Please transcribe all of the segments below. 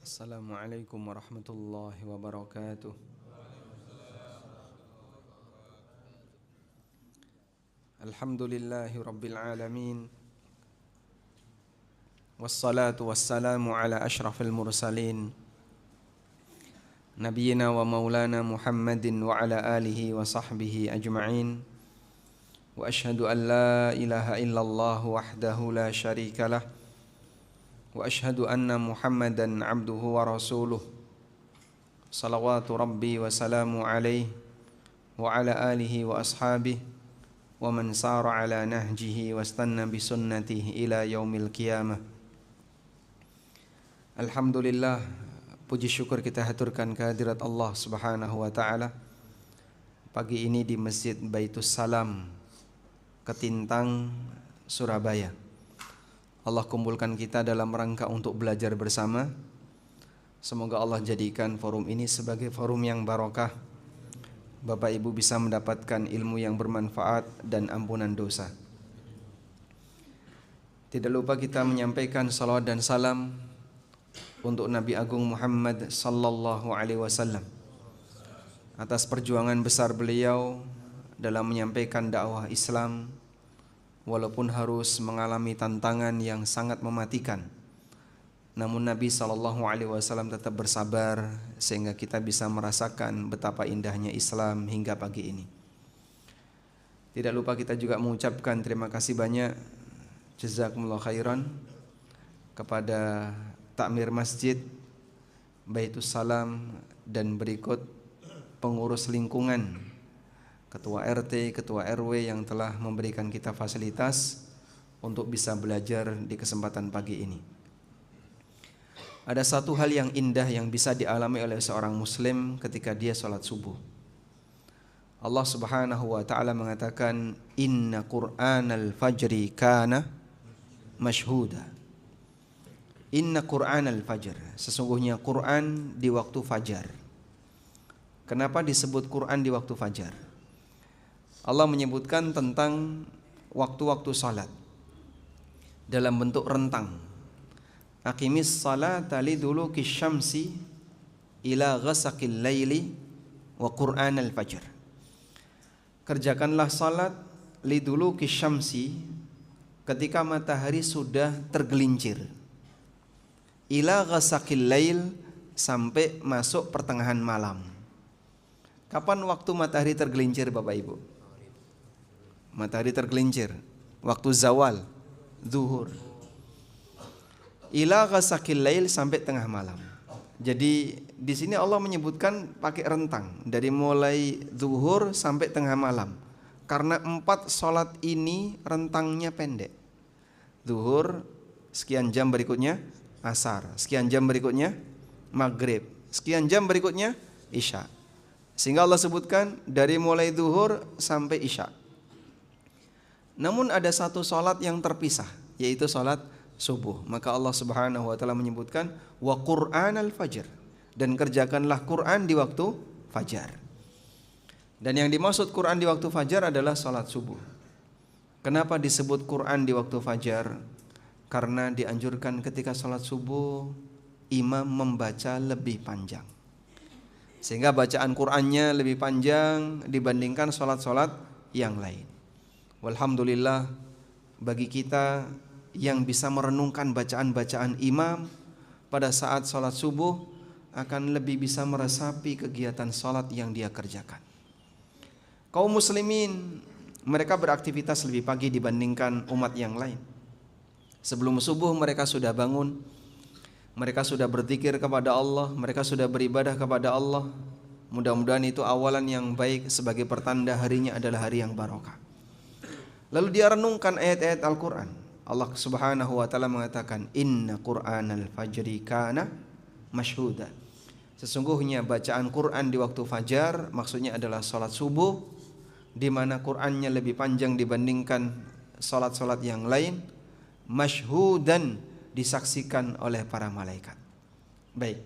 Assalamualaikum warahmatullahi wabarakatuh. Alhamdulillahi rabbil alamin. Wassalatu wassalamu ala ashrafil mursalin Nabiyyina wa maulana Muhammadin wa ala alihi wa sahbihi ajma'in. Wa ashhadu an la ilaha illallah wahdahu la syarika lah. Wa ashhadu anna Muhammadan abduhu wa rasuluh. Salawatu rabbi wa salamu alaihi wa ala alihi wa ashabihi wa man sara ala nahjihi wa istanna bi sunnatihi ila yaumil qiyamah. Alhamdulillah, puji syukur kita haturkan kehadirat Allah Subhanahu wa taala pagi ini di Masjid Baitus Salam, Ketintang, Surabaya. Allah kumpulkan kita dalam rangka untuk belajar bersama. Semoga Allah jadikan forum ini sebagai forum yang barokah. Bapak Ibu bisa mendapatkan ilmu yang bermanfaat dan ampunan dosa. Tidak lupa kita menyampaikan salawat dan salam untuk Nabi Agung Muhammad sallallahu alaihi wasallam atas perjuangan besar beliau dalam menyampaikan dakwah Islam, walaupun harus mengalami tantangan yang sangat mematikan. Namun Nabi sallallahu alaihi wasallam tetap bersabar sehingga kita bisa merasakan betapa indahnya Islam hingga pagi ini. Tidak lupa kita juga mengucapkan terima kasih banyak, jazakumullah khairan, kepada takmir masjid Baitus Salam dan berikut pengurus lingkungan, ketua RT, ketua RW yang telah memberikan kita fasilitas untuk bisa belajar di kesempatan pagi ini. Ada satu hal yang indah yang bisa dialami oleh seorang muslim ketika dia sholat subuh. Allah Subhanahu wa ta'ala mengatakan, Inna Qur'anal fajri kana mashhuda. Inna Qur'anal fajr, sesungguhnya Quran di waktu fajar. Kenapa disebut Quran di waktu fajar? Allah menyebutkan tentang waktu-waktu salat dalam bentuk rentang. Aqimis salata liduluki syamsi ila ghasaqil laili wa Qur'anal fajr. Kerjakanlah salat liduluki syamsi ketika matahari sudah tergelincir, ila ghasaqil lail sampai masuk pertengahan malam. Kapan waktu matahari tergelincir Bapak Ibu? Matahari tergelincir waktu zawal, zuhur. Ila ghasaqil lail sampai tengah malam. Jadi di sini Allah menyebutkan pakai rentang dari mulai zuhur sampai tengah malam. Karena 4 sholat ini rentangnya pendek. Zuhur sekian jam berikutnya asar, sekian jam berikutnya maghrib, sekian jam berikutnya isya. Sehingga Allah sebutkan dari mulai zuhur sampai isya. Namun ada satu sholat yang terpisah, yaitu sholat subuh. Maka Allah Subhanahu wa ta'ala menyebutkan wa Qur'anal fajr, dan kerjakanlah Quran di waktu fajar. Dan yang dimaksud Quran di waktu fajar adalah sholat subuh. Kenapa disebut Quran di waktu fajar? Karena dianjurkan ketika sholat subuh imam membaca lebih panjang, sehingga bacaan Qurannya lebih panjang dibandingkan sholat-sholat yang lain. Walhamdulillah, bagi kita yang bisa merenungkan bacaan-bacaan imam pada saat sholat subuh akan lebih bisa meresapi kegiatan sholat yang dia kerjakan. Kaum muslimin mereka beraktivitas lebih pagi dibandingkan umat yang lain. Sebelum subuh mereka sudah bangun, mereka sudah berzikir kepada Allah, mereka sudah beribadah kepada Allah. Mudah-mudahan itu awalan yang baik sebagai pertanda harinya adalah hari yang barokah. Lalu dia renungkan ayat-ayat Al-Quran. Allah Subhanahu wa ta'ala mengatakan, Inna Qur'anal fajri kana mashhuda. Sesungguhnya bacaan Quran di waktu fajar maksudnya adalah salat subuh, di mana Qur'annya lebih panjang dibandingkan salat-salat yang lain. Mashhudan, disaksikan oleh para malaikat. Baik,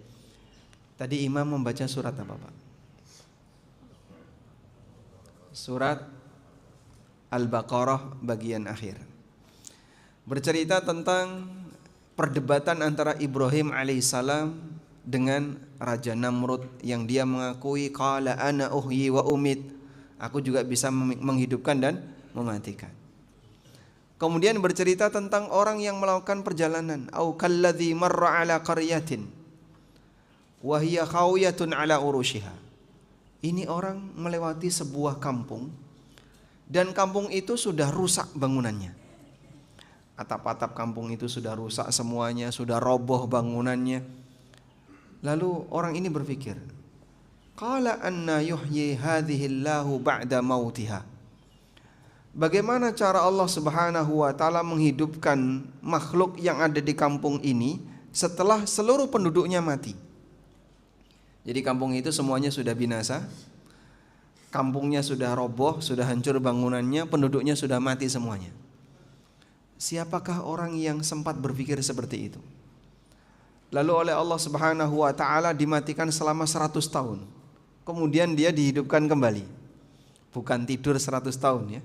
tadi imam membaca surat apa Pak? Surat Al-Baqarah bagian akhir, bercerita tentang perdebatan antara Ibrahim alaihissalam dengan Raja Namrud yang dia mengakui qala ana uhyi wa umit, aku juga bisa menghidupkan dan mematikan. Kemudian bercerita tentang orang yang melakukan perjalanan, au kalladzi marra ala qaryatin wa hiya khawiyatun ala urushiha. Ini orang melewati sebuah kampung dan kampung itu sudah rusak bangunannya. Atap-atap kampung itu sudah rusak semuanya, sudah roboh bangunannya. Lalu orang ini berpikir, qala anna yuhyi hadhihi Allahu ba'da mautiha. Bagaimana cara Allah Subhanahu wa taala menghidupkan makhluk yang ada di kampung ini setelah seluruh penduduknya mati? Jadi kampung itu semuanya sudah binasa. Kampungnya sudah roboh, sudah hancur bangunannya, penduduknya sudah mati semuanya. Siapakah orang yang sempat berpikir seperti itu? Lalu oleh Allah Subhanahu wa taala dimatikan selama 100 tahun. Kemudian dia dihidupkan kembali. Bukan tidur 100 tahun ya.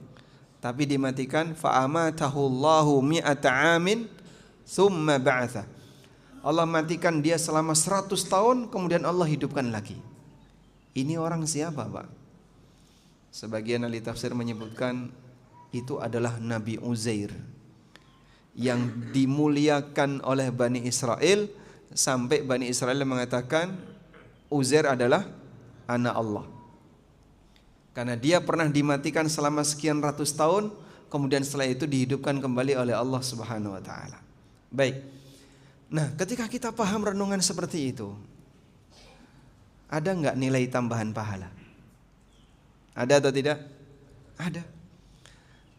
Tapi dimatikan fa'amatahullahu mi'ata amin thumma ba'atha. Allah matikan dia selama 100 tahun, kemudian Allah hidupkan lagi. Ini orang siapa, Pak? Sebagian ahli tafsir menyebutkan itu adalah Nabi Uzair yang dimuliakan oleh Bani Israel sampai Bani Israel mengatakan Uzair adalah anak Allah. Karena dia pernah dimatikan selama sekian ratus tahun, kemudian setelah itu dihidupkan kembali oleh Allah Subhanahu wa taala. Baik. Nah, ketika kita paham renungan seperti itu, ada enggak nilai tambahan pahala? Ada atau tidak? Ada.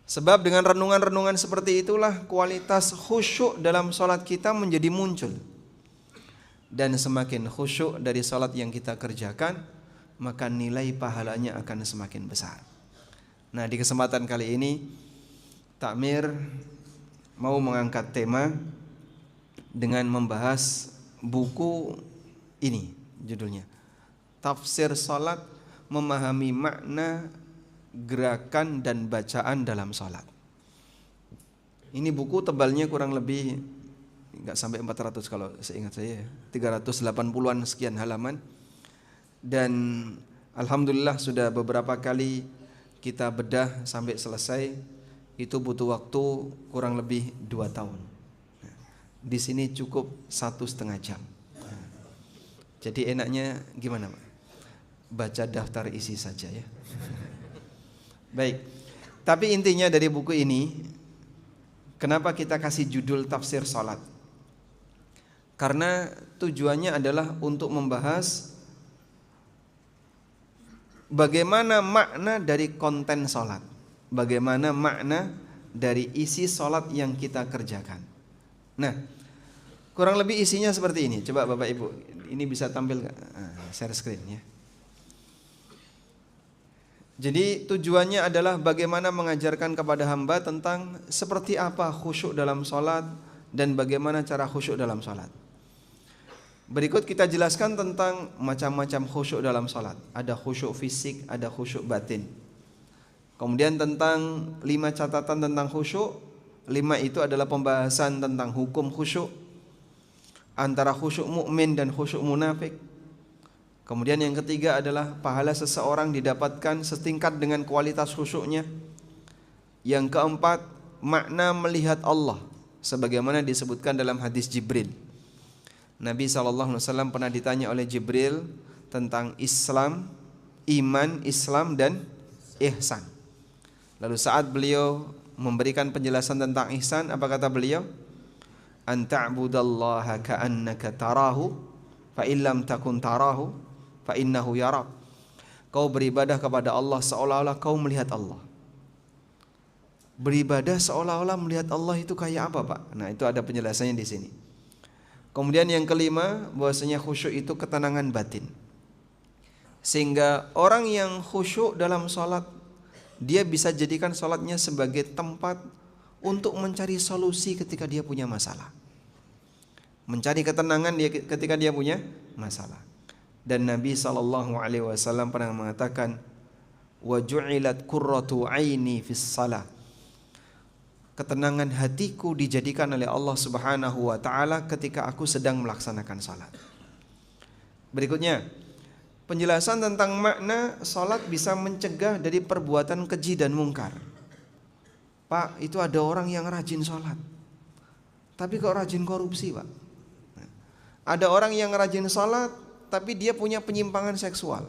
Sebab dengan renungan-renungan seperti itulah kualitas khusyuk dalam salat kita menjadi muncul. Dan semakin khusyuk dari salat yang kita kerjakan, maka nilai pahalanya akan semakin besar. Nah, di kesempatan kali ini Takmir mau mengangkat tema dengan membahas buku ini, judulnya Tafsir Salat, Memahami Makna, Gerakan dan Bacaan dalam Salat. Ini buku tebalnya kurang lebih enggak sampai 400 kalau seingat saya, 380-an sekian halaman. Dan alhamdulillah sudah beberapa kali kita bedah sampai selesai. Itu butuh waktu kurang lebih 2 tahun. Di sini cukup 1,5 jam. Jadi enaknya gimana, Pak? Baca daftar isi saja ya. Baik. Tapi intinya dari buku ini, kenapa kita kasih judul Tafsir Salat? Karena tujuannya adalah untuk membahas bagaimana makna dari konten sholat, bagaimana makna dari isi sholat yang kita kerjakan. Nah, kurang lebih isinya seperti ini. Coba Bapak Ibu, ini bisa tampil share screen ya. Jadi tujuannya adalah bagaimana mengajarkan kepada hamba tentang seperti apa khusyuk dalam sholat dan bagaimana cara khusyuk dalam sholat. Berikut kita jelaskan tentang macam-macam khusyuk dalam salat. Ada khusyuk fisik, ada khusyuk batin. Kemudian tentang 5 catatan tentang khusyuk. 5 itu adalah pembahasan tentang hukum khusyuk, antara khusyuk mukmin dan khusyuk munafik. Kemudian yang ketiga adalah pahala seseorang didapatkan setingkat dengan kualitas khusyuknya. Yang keempat, makna melihat Allah, sebagaimana disebutkan dalam hadis Jibril. Nabi SAW pernah ditanya oleh Jibril tentang Islam, iman, Islam dan ihsan. Lalu saat beliau memberikan penjelasan tentang ihsan, apa kata beliau? An ta'budallaha ka'annaka tarahu fa illam takun tarahu fa innahu yarak. Kau beribadah kepada Allah seolah-olah kau melihat Allah. Beribadah seolah-olah melihat Allah itu kayak apa, Pak? Nah, itu ada penjelasannya di sini. Kemudian yang kelima, bahwasanya khusyuk itu ketenangan batin. Sehingga orang yang khusyuk dalam sholat, dia bisa jadikan sholatnya sebagai tempat untuk mencari solusi ketika dia punya masalah. Mencari ketenangan dia ketika dia punya masalah. Dan Nabi SAW pernah mengatakan, wa ju'ilat qurratu aini fis salah. Ketenangan hatiku dijadikan oleh Allah Subhanahu wa taala ketika aku sedang melaksanakan salat. Berikutnya, penjelasan tentang makna salat bisa mencegah dari perbuatan keji dan mungkar. Pak, itu ada orang yang rajin salat, tapi kok rajin korupsi, Pak. Ada orang yang rajin salat, tapi dia punya penyimpangan seksual.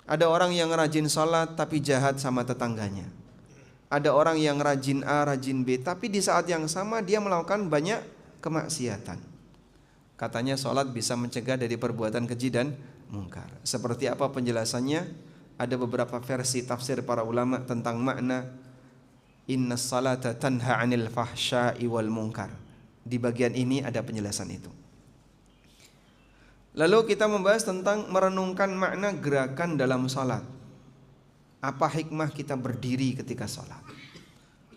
Ada orang yang rajin salat, tapi jahat sama tetangganya. Ada orang yang rajin A, rajin B, tapi di saat yang sama dia melakukan banyak kemaksiatan. Katanya salat bisa mencegah dari perbuatan keji dan mungkar. Seperti apa penjelasannya? Ada beberapa versi tafsir para ulama tentang makna innas salata tanha 'anil fahsya'i wal munkar. Di bagian ini ada penjelasan itu. Lalu kita membahas tentang merenungkan makna gerakan dalam salat. Apa hikmah kita berdiri ketika salat?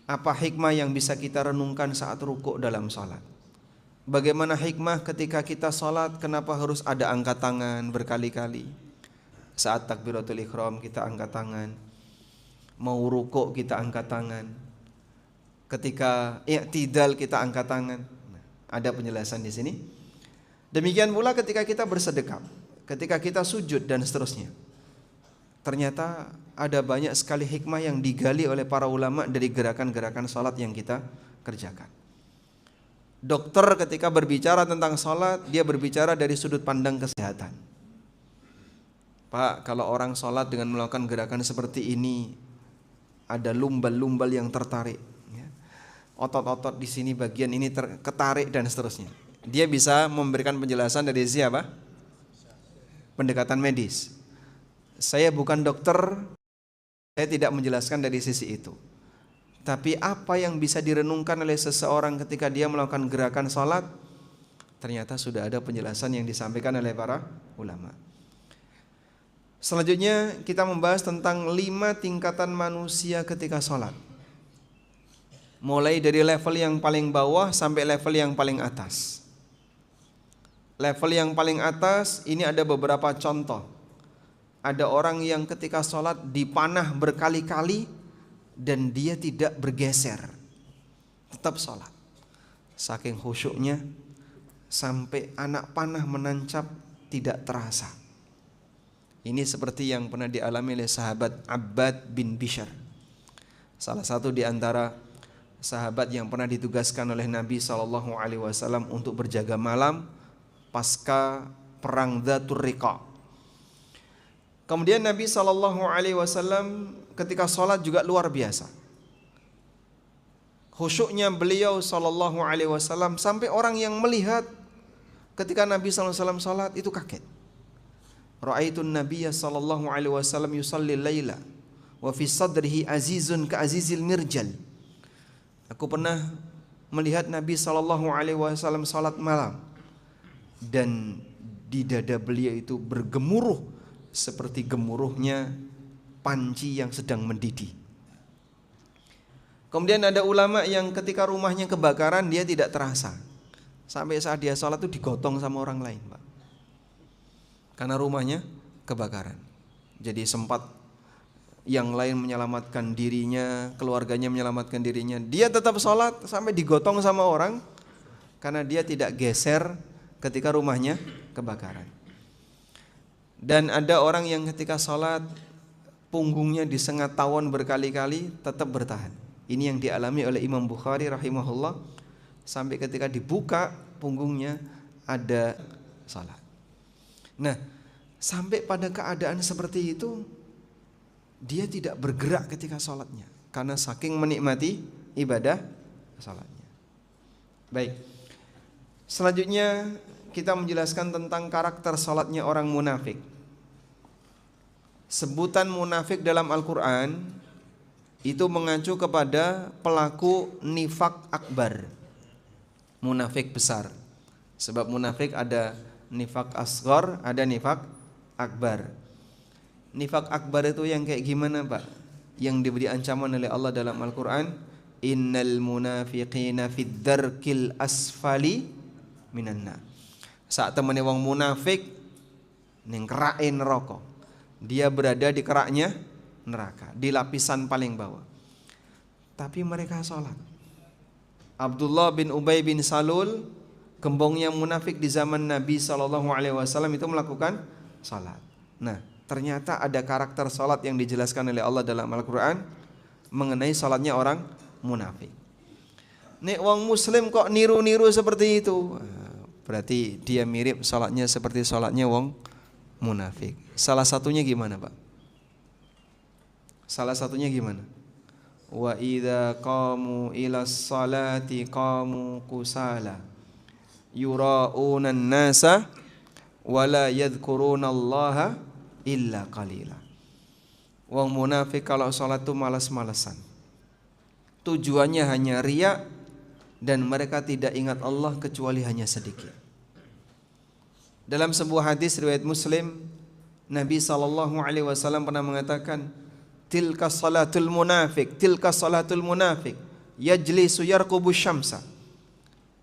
Apa hikmah yang bisa kita renungkan saat rukuk dalam salat? Bagaimana hikmah ketika kita salat, kenapa harus ada angkat tangan berkali-kali? Saat takbiratul ihram kita angkat tangan. Mau rukuk kita angkat tangan. Ketika i'tidal kita angkat tangan. Ada penjelasan di sini. Demikian pula ketika kita bersedekap, ketika kita sujud dan seterusnya. Ternyata ada banyak sekali hikmah yang digali oleh para ulama dari gerakan-gerakan salat yang kita kerjakan. Dokter ketika berbicara tentang salat, dia berbicara dari sudut pandang kesehatan. Pak, kalau orang salat dengan melakukan gerakan seperti ini, ada lumbal-lumbal yang tertarik, ya. Otot-otot di sini bagian ini ketarik dan seterusnya. Dia bisa memberikan penjelasan dari siapa? Pendekatan medis. Saya bukan dokter, saya tidak menjelaskan dari sisi itu. Tapi apa yang bisa direnungkan oleh seseorang ketika dia melakukan gerakan salat, ternyata sudah ada penjelasan yang disampaikan oleh para ulama. Selanjutnya kita membahas tentang 5 tingkatan manusia ketika salat. Mulai dari level yang paling bawah sampai level yang paling atas. Level yang paling atas ini ada beberapa contoh. Ada orang yang ketika sholat dipanah berkali-kali dan dia tidak bergeser, tetap sholat. Saking khusyuknya sampai anak panah menancap tidak terasa. Ini seperti yang pernah dialami oleh sahabat Abbad bin Bishr, salah satu di antara sahabat yang pernah ditugaskan oleh Nabi SAW untuk berjaga malam pasca perang Dzatur Riqa. Kemudian Nabi SAW ketika sholat juga luar biasa. Khusyuknya beliau SAW sampai orang yang melihat ketika Nabi SAW sholat itu kaget. Ra'aitun Nabiyya SAW yusalli laila wa fi sadrihi azizun ka azizil mirjal. Aku pernah melihat Nabi SAW sholat malam, dan di dada beliau itu bergemuruh seperti gemuruhnya panci yang sedang mendidih. Kemudian ada ulama yang ketika rumahnya kebakaran dia tidak terasa. Sampai saat dia sholat itu digotong sama orang lain, Pak. Karena rumahnya kebakaran. Jadi sempat yang lain menyelamatkan dirinya, keluarganya menyelamatkan dirinya. Dia tetap sholat sampai digotong sama orang karena dia tidak geser ketika rumahnya kebakaran. Dan ada orang yang ketika sholat punggungnya disengat tawon berkali-kali tetap bertahan. Ini yang dialami oleh Imam Bukhari rahimahullah, sampai ketika dibuka punggungnya ada sholat. Nah, sampai pada keadaan seperti itu dia tidak bergerak ketika sholatnya karena saking menikmati ibadah sholatnya. Baik. Selanjutnya kita menjelaskan tentang karakter salatnya orang munafik. Sebutan munafik dalam Al-Quran itu mengacu kepada pelaku nifak akbar, munafik besar. Sebab munafik ada nifak asghar, ada nifak akbar. Nifak akbar itu yang kayak gimana, Pak? Yang diberi ancaman oleh Allah dalam Al-Quran, innal munafiqina fid darkil asfali minan nar. Saat temene wong munafik ning kerake neraka, dia berada di keraknya neraka, di lapisan paling bawah. Tapi mereka sholat. Abdullah bin Ubay bin Salul Gembongnya munafik di zaman Nabi SAW itu melakukan salat. Nah, ternyata ada karakter salat yang dijelaskan oleh Allah dalam Al-Quran mengenai salatnya orang munafik. Nek wong muslim kok niru-niru seperti itu, berarti dia mirip salatnya seperti salatnya wong munafik. Salah satunya gimana, Pak? Salah satunya gimana? Wa idza qamu ilas salati qamu kusala yura'unan nasa wala yadhkurunallaha illa qalila. Wong munafik kalau salat itu malas-malesan. Tujuannya hanya riya dan mereka tidak ingat Allah kecuali hanya sedikit. Dalam sebuah hadis riwayat Muslim, Nabi SAW pernah mengatakan, tilka salatul munafik yajlisu yarqubu syamsa.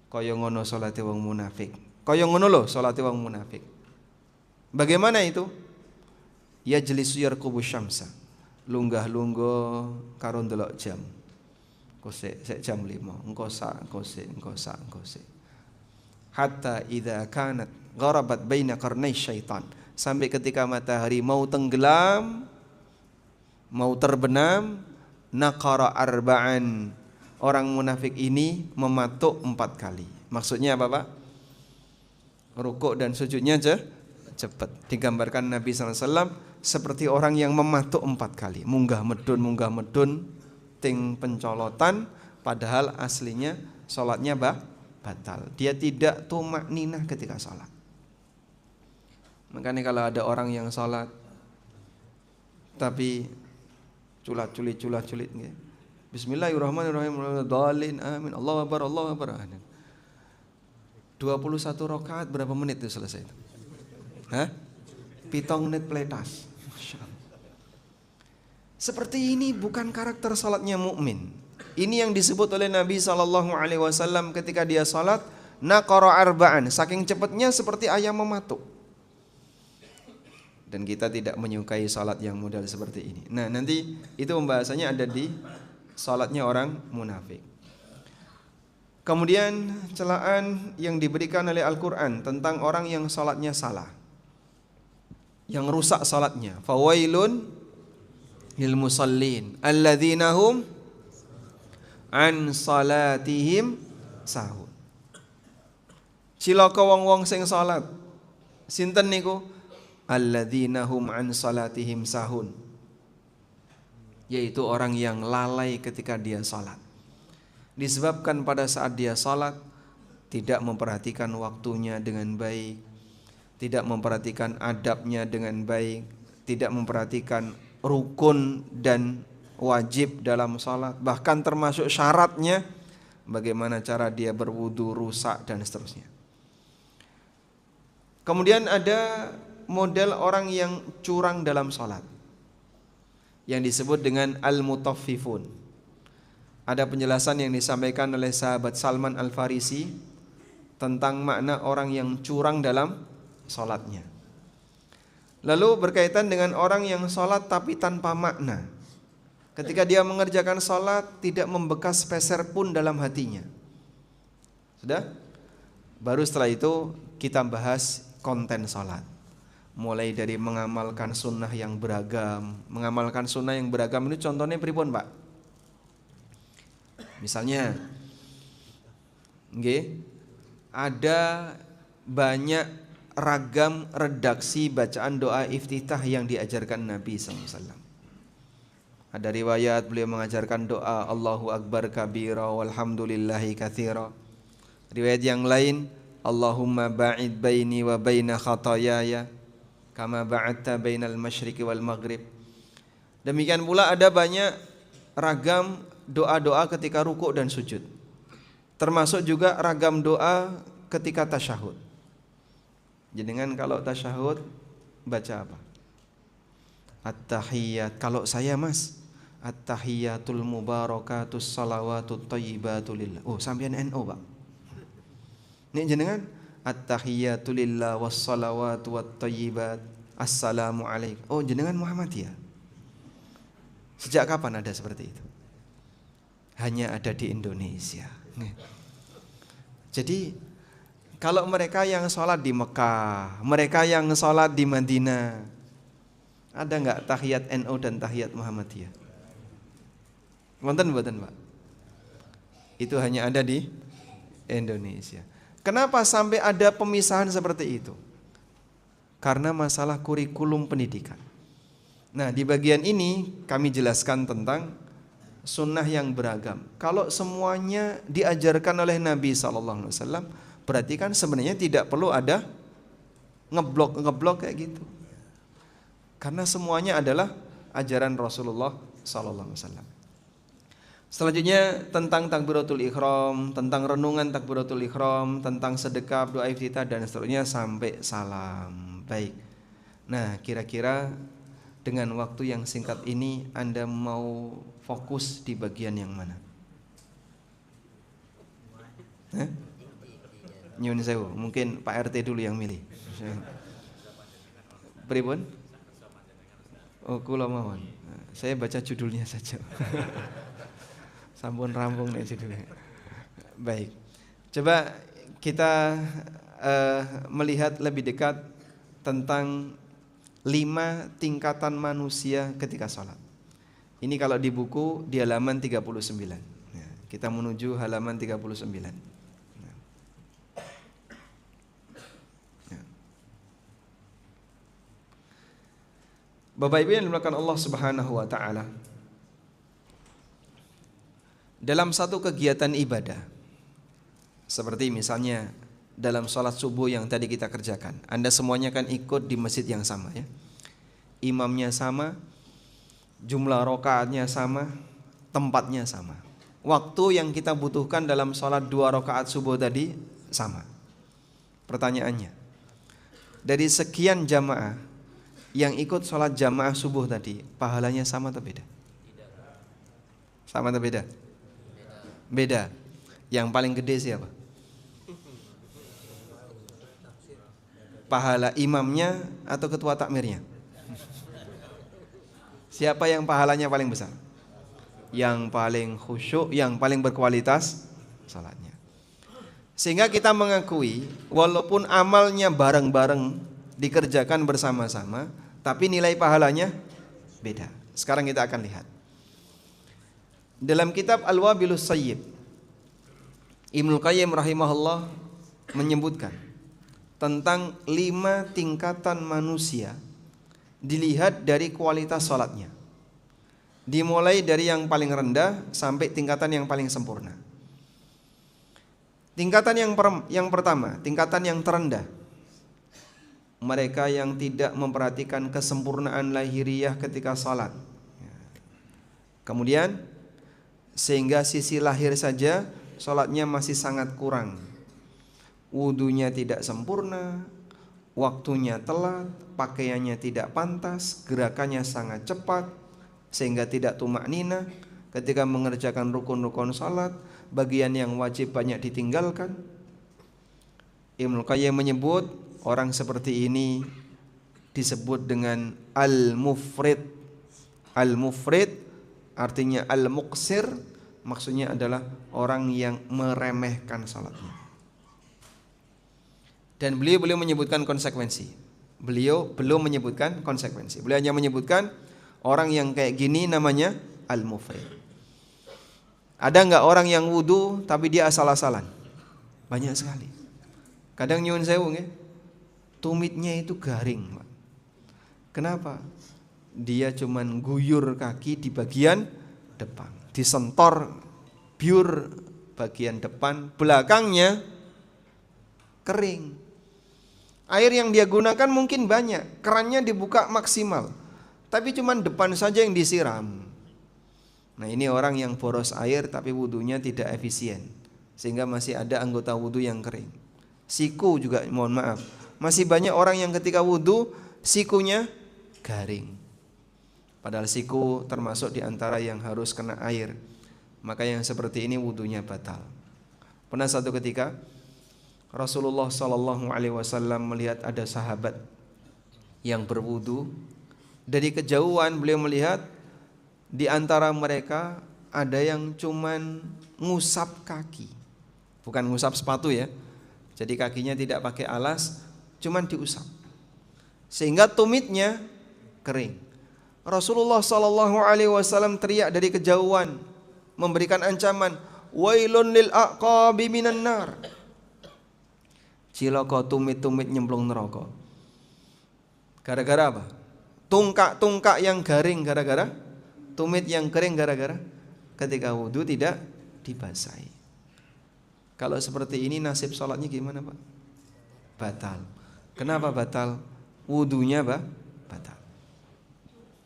Kaya ngono salate wong munafik. Kaya ngono lho salate wong munafik. Bagaimana itu? Yajlisu yarqubu syamsa. Lunggah-lungguh karo ndelok jam. Kosek jam 5, engko sak, engko sik. Hatta idza kanat gharabat baina qarnai syaitan. Sampai ketika matahari mau tenggelam, mau terbenam, naqara arba'an. Orang munafik ini mematuk 4 kali. Maksudnya apa, Pak? Rukuk dan sujudnya cepat. Digambarkan Nabi SAW seperti orang yang mematuk 4 kali. Munggah medun, ting pencolotan. Padahal aslinya sholatnya batal. Dia tidak tumak ninah ketika sholat. Makanya kalau ada orang yang sholat tapi culat-culit gitu. Bismillahirrahmanirrahim. Dhalin amin. Allahu akbar. 21 rakaat berapa menit itu selesai itu? 7 menit pletas. Seperti ini bukan karakter salatnya mukmin. Ini yang disebut oleh Nabi SAW ketika dia salat, naqara arba'an, saking cepatnya seperti ayam mematuk. Dan kita tidak menyukai salat yang model seperti ini. Nah, nanti itu pembahasannya ada di salatnya orang munafik. Kemudian celaan yang diberikan oleh Al-Quran tentang orang yang salatnya salah, yang rusak salatnya. Fawailun lil musallin alladzina hum an salatihim sahun. Cilaka wong-wong sing salat. Sinten niku? Alladzina hum an salatihim sahun. Yaitu orang yang lalai ketika dia salat. Disebabkan pada saat dia salat tidak memperhatikan waktunya dengan baik, tidak memperhatikan adabnya dengan baik, tidak memperhatikan rukun dan wajib dalam salat, bahkan termasuk syaratnya, bagaimana cara dia berwudu, rusak dan seterusnya. Kemudian ada model orang yang curang dalam salat yang disebut dengan al-mutaffifun. Ada penjelasan yang disampaikan oleh sahabat Salman Al-Farisi tentang makna orang yang curang dalam salatnya. Lalu berkaitan dengan orang yang salat tapi tanpa makna. Ketika dia mengerjakan salat tidak membekas peser pun dalam hatinya. Sudah? Baru setelah itu kita bahas konten salat. Mulai dari mengamalkan sunnah yang beragam. Mengamalkan sunnah yang beragam ini contohnya pripun, Pak? Misalnya ada banyak ragam redaksi bacaan doa iftitah yang diajarkan Nabi SAW. Ada riwayat beliau mengajarkan doa Allahu Akbar kabira walhamdulillahi katsira. Riwayat yang lain, Allahumma ba'id baini wa baina khatayaya kama ba'adta bainal masyriqi wal maghrib. Demikian pula ada banyak ragam doa-doa ketika rukuk dan sujud. Termasuk juga ragam doa ketika tasyahud. Jenengan kalau tasyahud baca apa? At-tahiyyat. Kalau saya Mas, at-tahiyyatul mubarakatus salawatut thayyibatul lillah. Oh, sampean NU, Pak. Nek jenengan at-tahiyyatu lillah was salawatu wat thayyibat. Assalamu alaikum. Oh, jenengan Muhammadiyah. Sejak kapan ada seperti itu? Hanya ada di Indonesia. Jadi Kalau mereka yang sholat di Mekah, mereka yang sholat di Madinah, ada nggak tahiyat NU dan tahiyat Muhammadiyah? Wonten mboten, Pak? Itu hanya ada di Indonesia. Kenapa sampai ada pemisahan seperti itu? Karena masalah kurikulum pendidikan. Nah, di bagian ini kami jelaskan tentang sunnah yang beragam. Kalau semuanya diajarkan oleh Nabi SAW, berarti kan sebenarnya tidak perlu ada ngeblok kayak gitu. Karena semuanya adalah ajaran Rasulullah SAW. Selanjutnya tentang takbiratul ihram, tentang renungan takbiratul ihram, tentang sedekah, doa iftitah dan seterusnya sampai salam. Baik. Nah, kira-kira dengan waktu yang singkat ini Anda mau fokus di bagian yang mana? Nyun sewu, mungkin Pak RT dulu yang milih. Pripun? Oh, kula mawon. Saya baca judulnya saja. Sampun rampung nih judulnya. Baik. Coba kita melihat lebih dekat tentang 5 tingkatan manusia ketika sholat. Ini kalau di buku di halaman 39. Ya, kita menuju halaman 39. Ya. Bapak Ibu yang dimuliakan Allah Subhanahu wa taala, dalam satu kegiatan ibadah, seperti misalnya dalam sholat subuh yang tadi kita kerjakan, Anda semuanya kan ikut di masjid yang sama ya. Imamnya sama, jumlah rakaatnya sama, tempatnya sama. Waktu yang kita butuhkan dalam sholat 2 rakaat subuh tadi sama. Pertanyaannya, dari sekian jamaah yang ikut sholat jamaah subuh tadi, pahalanya sama atau beda? Sama atau beda? Beda. Yang paling gede siapa? Pahala imamnya atau ketua takmirnya? Siapa yang pahalanya paling besar? Yang paling khusyuk, yang paling berkualitas salatnya. Sehingga kita mengakui walaupun amalnya bareng-bareng dikerjakan bersama-sama, tapi nilai pahalanya beda. Sekarang kita akan lihat. Dalam kitab Al-Wabilus Sayyib, Ibnu Qayyim rahimahullah menyebutkan tentang 5 tingkatan manusia dilihat dari kualitas sholatnya. Dimulai dari yang paling rendah sampai tingkatan yang paling sempurna. Tingkatan yang pertama, tingkatan yang terendah, mereka yang tidak memperhatikan kesempurnaan lahiriah ketika sholat. Kemudian sehingga sisi lahir saja sholatnya masih sangat kurang. Wudunya tidak sempurna, waktunya telat, pakaiannya tidak pantas, gerakannya sangat cepat, sehingga tidak tumakninah ketika mengerjakan rukun-rukun sholat, bagian yang wajib banyak ditinggalkan. Ibnu Qayyim menyebut orang seperti ini disebut dengan al-mufrid. Al-mufrid artinya al-muqsir, maksudnya adalah orang yang meremehkan salatnya. Dan beliau menyebutkan konsekuensi. Beliau belum menyebutkan konsekuensi. Beliau hanya menyebutkan orang yang kayak gini namanya al-mufrid. Ada enggak orang yang wudu tapi dia asal-asalan? Banyak sekali. Kadang nyuwun sewu nggih, tumitnya itu garing, Pak. Kenapa? Dia cuman guyur kaki di bagian depan, disentor biur bagian depan, belakangnya kering. Air yang dia gunakan mungkin banyak, kerannya dibuka maksimal, tapi cuman depan saja yang disiram. Nah, ini orang yang boros air tapi wudunya tidak efisien, sehingga masih ada anggota wudu yang kering. Siku juga mohon maaf, masih banyak orang yang ketika wudu sikunya garing. Padahal siku termasuk di antara yang harus kena air. Maka yang seperti ini wudunya batal. Pernah satu ketika Rasulullah SAW melihat ada sahabat yang berwudu. Dari kejauhan beliau melihat di antara mereka ada yang cuman ngusap kaki. Bukan ngusap sepatu ya, Jadi kakinya tidak pakai alas, cuman diusap. Sehingga tumitnya kering. Rasulullah SAW teriak dari kejauhan, memberikan ancaman, wailun lil aqabi minan nar. Cilaka tumit-tumit nyemplung neraka. Gara-gara apa? Tungkak-tungkak yang garing gara-gara, tumit yang kering gara-gara ketika wudu tidak dibasahi. Kalau seperti ini nasib sholatnya gimana Pak? Batal. Kenapa batal? Wudunya batal.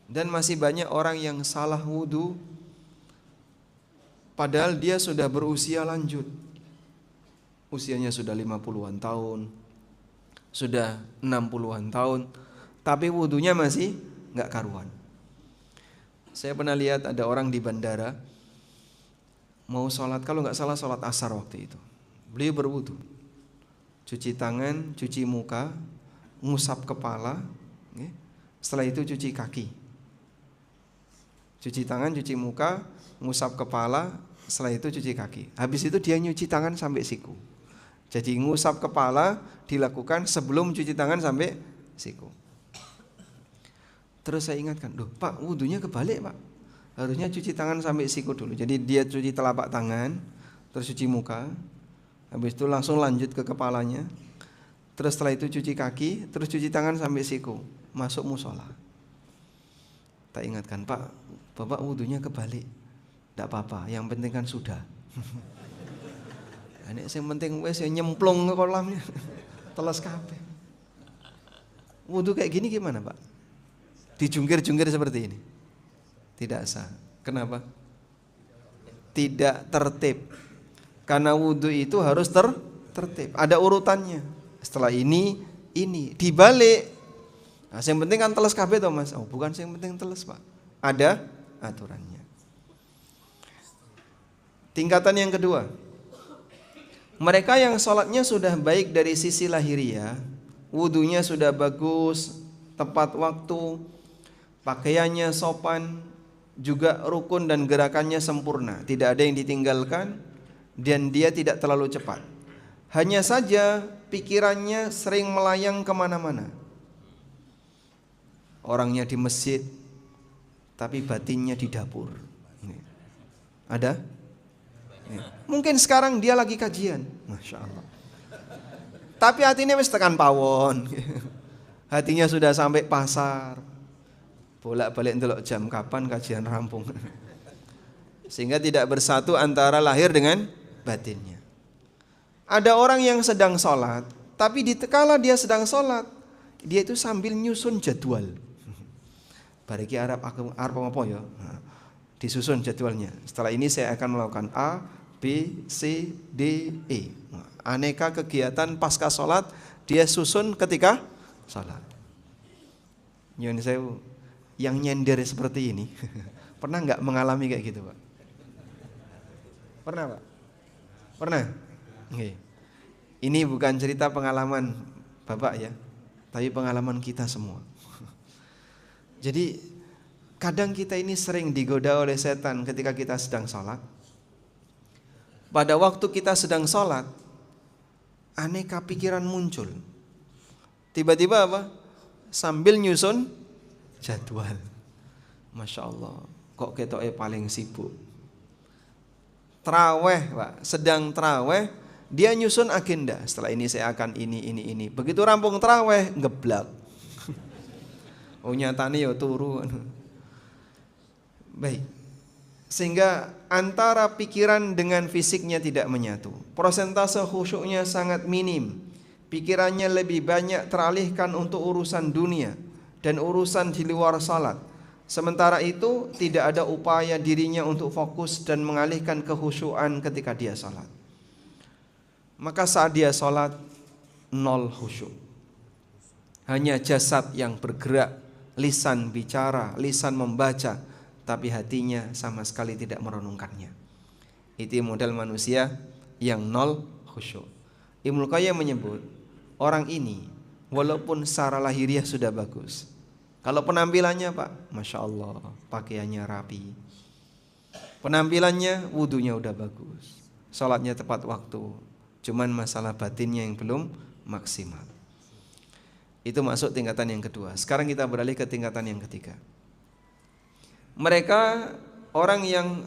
Dan masih banyak orang yang salah wudu padahal dia sudah berusia lanjut. Usianya sudah 50-an tahun, sudah 60-an tahun, tapi wudunya masih nggak karuan. Saya pernah lihat ada orang di bandara mau sholat, kalau nggak salah sholat asar waktu itu. Beliau berwudu, cuci tangan, cuci muka, ngusap kepala, setelah itu cuci kaki. Cuci tangan, cuci muka, ngusap kepala, setelah itu cuci kaki. Habis itu dia nyuci tangan sampai siku. Jadi ngusap kepala dilakukan sebelum cuci tangan sampai siku. Terus saya ingatkan, "Duh, Pak, wudunya kebalik, Pak. Harusnya cuci tangan sampai siku dulu." Jadi dia cuci telapak tangan, terus cuci muka, habis itu langsung lanjut ke kepalanya. Terus setelah itu cuci kaki, terus cuci tangan sampai siku, masuk musola. Tak ingatkan, "Pak, Bapak wudunya kebalik." Tidak apa-apa, yang penting kan sudah. Ini yang penting wes nyemplung ke kolamnya, telas kabeh. Wudu kayak gini gimana Pak? Dijungkir-jungkir seperti ini? Tidak sah. Kenapa? Tidak tertib. Karena wudu itu harus tertib. Ada urutannya. Setelah ini dibalik. Nah, yang penting kan teles kabeh toh Mas. Oh, bukan yang penting teles Pak. Ada aturannya. Tingkatan yang kedua. Mereka yang sholatnya sudah baik dari sisi lahiriah, wudunya sudah bagus, tepat waktu, pakaiannya sopan, juga rukun dan gerakannya sempurna, tidak ada yang ditinggalkan, dan dia tidak terlalu cepat. Hanya saja pikirannya sering melayang kemana-mana. Orangnya di masjid, tapi batinnya di dapur. Ada? Mungkin sekarang dia lagi kajian, Masya Allah. Tapi hatinya wis tekan pawon. Hatinya sudah sampai pasar. Bolak-balik ndelok jam kapan kajian rampung. Sehingga tidak bersatu antara lahir dengan batinnya. Ada orang yang sedang sholat, tapi kala dia sedang sholat, dia itu sambil nyusun jadwal. Bariki Arab apa ya? Disusun jadwalnya. Setelah ini saya akan melakukan A, B, C, D, E. Aneka kegiatan pasca sholat dia susun ketika sholat. Nyun sewu, yang nyender seperti ini pernah nggak mengalami kayak gitu Pak? Pernah Pak? Pernah? Oke. Ini bukan cerita pengalaman Bapak ya, tapi pengalaman kita semua. Jadi kadang kita ini sering digoda oleh setan ketika kita sedang sholat. Pada waktu kita sedang sholat, aneka pikiran muncul. Tiba-tiba apa? Sambil nyusun jadwal. Masya Allah, kok ketoknya paling sibuk. Traweh Pak, sedang traweh, dia nyusun agenda. Setelah ini saya akan ini. Begitu rampung traweh, ngeblak. Oh nyatane ya turu. Baik. Sehingga antara pikiran dengan fisiknya tidak menyatu. Persentase khusyuknya sangat minim. Pikirannya lebih banyak teralihkan untuk urusan dunia dan urusan di luar salat. Sementara itu tidak ada upaya dirinya untuk fokus dan mengalihkan kekhusyukan ketika dia salat. Maka saat dia salat nol khusyuk. Hanya jasad yang bergerak, lisan bicara, lisan membaca, tapi hatinya sama sekali tidak merenungkannya. Itu model manusia yang nol khusyuk. Ibnu Qayyim menyebut orang ini walaupun secara lahiriah sudah bagus, kalau penampilannya Pak, Masya Allah, pakaiannya rapi, penampilannya wudunya udah bagus, sholatnya tepat waktu, cuman masalah batinnya yang belum maksimal. Itu masuk tingkatan yang kedua. Sekarang kita beralih ke tingkatan yang ketiga. Mereka orang yang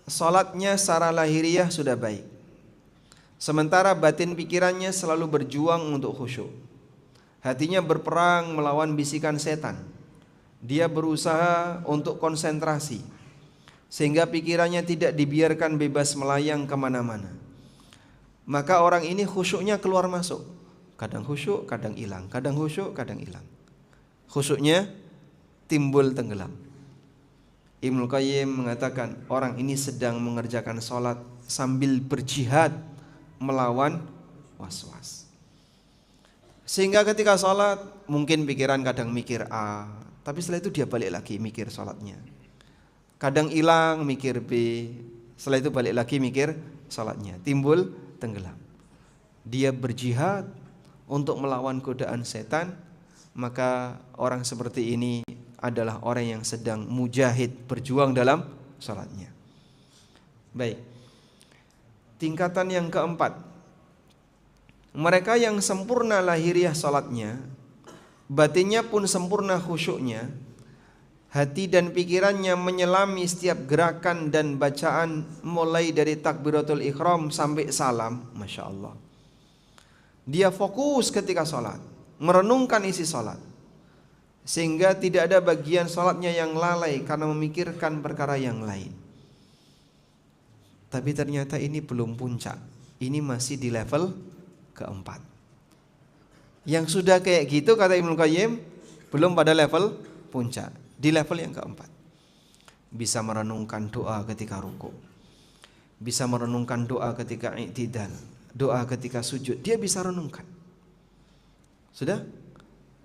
sholatnya secara lahiriah sudah baik, sementara batin pikirannya selalu berjuang untuk khusyuk. Hatinya berperang melawan bisikan setan. Dia berusaha untuk konsentrasi, sehingga pikirannya tidak dibiarkan bebas melayang kemana-mana. Maka orang ini khusyuknya keluar masuk. Kadang khusyuk, kadang hilang. Kadang khusyuk, kadang hilang. Khusyuknya timbul tenggelam. Ibnu Qayyim mengatakan orang ini sedang mengerjakan sholat sambil berjihad melawan was-was. Sehingga ketika sholat mungkin pikiran kadang mikir A, tapi setelah itu dia balik lagi mikir sholatnya. Kadang hilang mikir B, setelah itu balik lagi mikir sholatnya. Timbul tenggelam. Dia berjihad untuk melawan godaan setan, maka orang seperti ini adalah orang yang sedang mujahid, berjuang dalam sholatnya. Baik. Tingkatan yang keempat, mereka yang sempurna lahiriah sholatnya, batinnya pun sempurna khusyuknya, hati dan pikirannya menyelami setiap gerakan dan bacaan mulai dari takbiratul ihram sampai salam. Masya Allah. Dia fokus ketika sholat, merenungkan isi sholat, sehingga tidak ada bagian sholatnya yang lalai karena memikirkan perkara yang lain. Tapi ternyata ini belum puncak, ini masih di level keempat. Yang sudah kayak gitu kata Ibnu Qayyim belum pada level puncak, di level yang keempat. Bisa merenungkan doa ketika ruku, bisa merenungkan doa ketika i'tidal, doa ketika sujud, dia bisa renungkan. Sudah?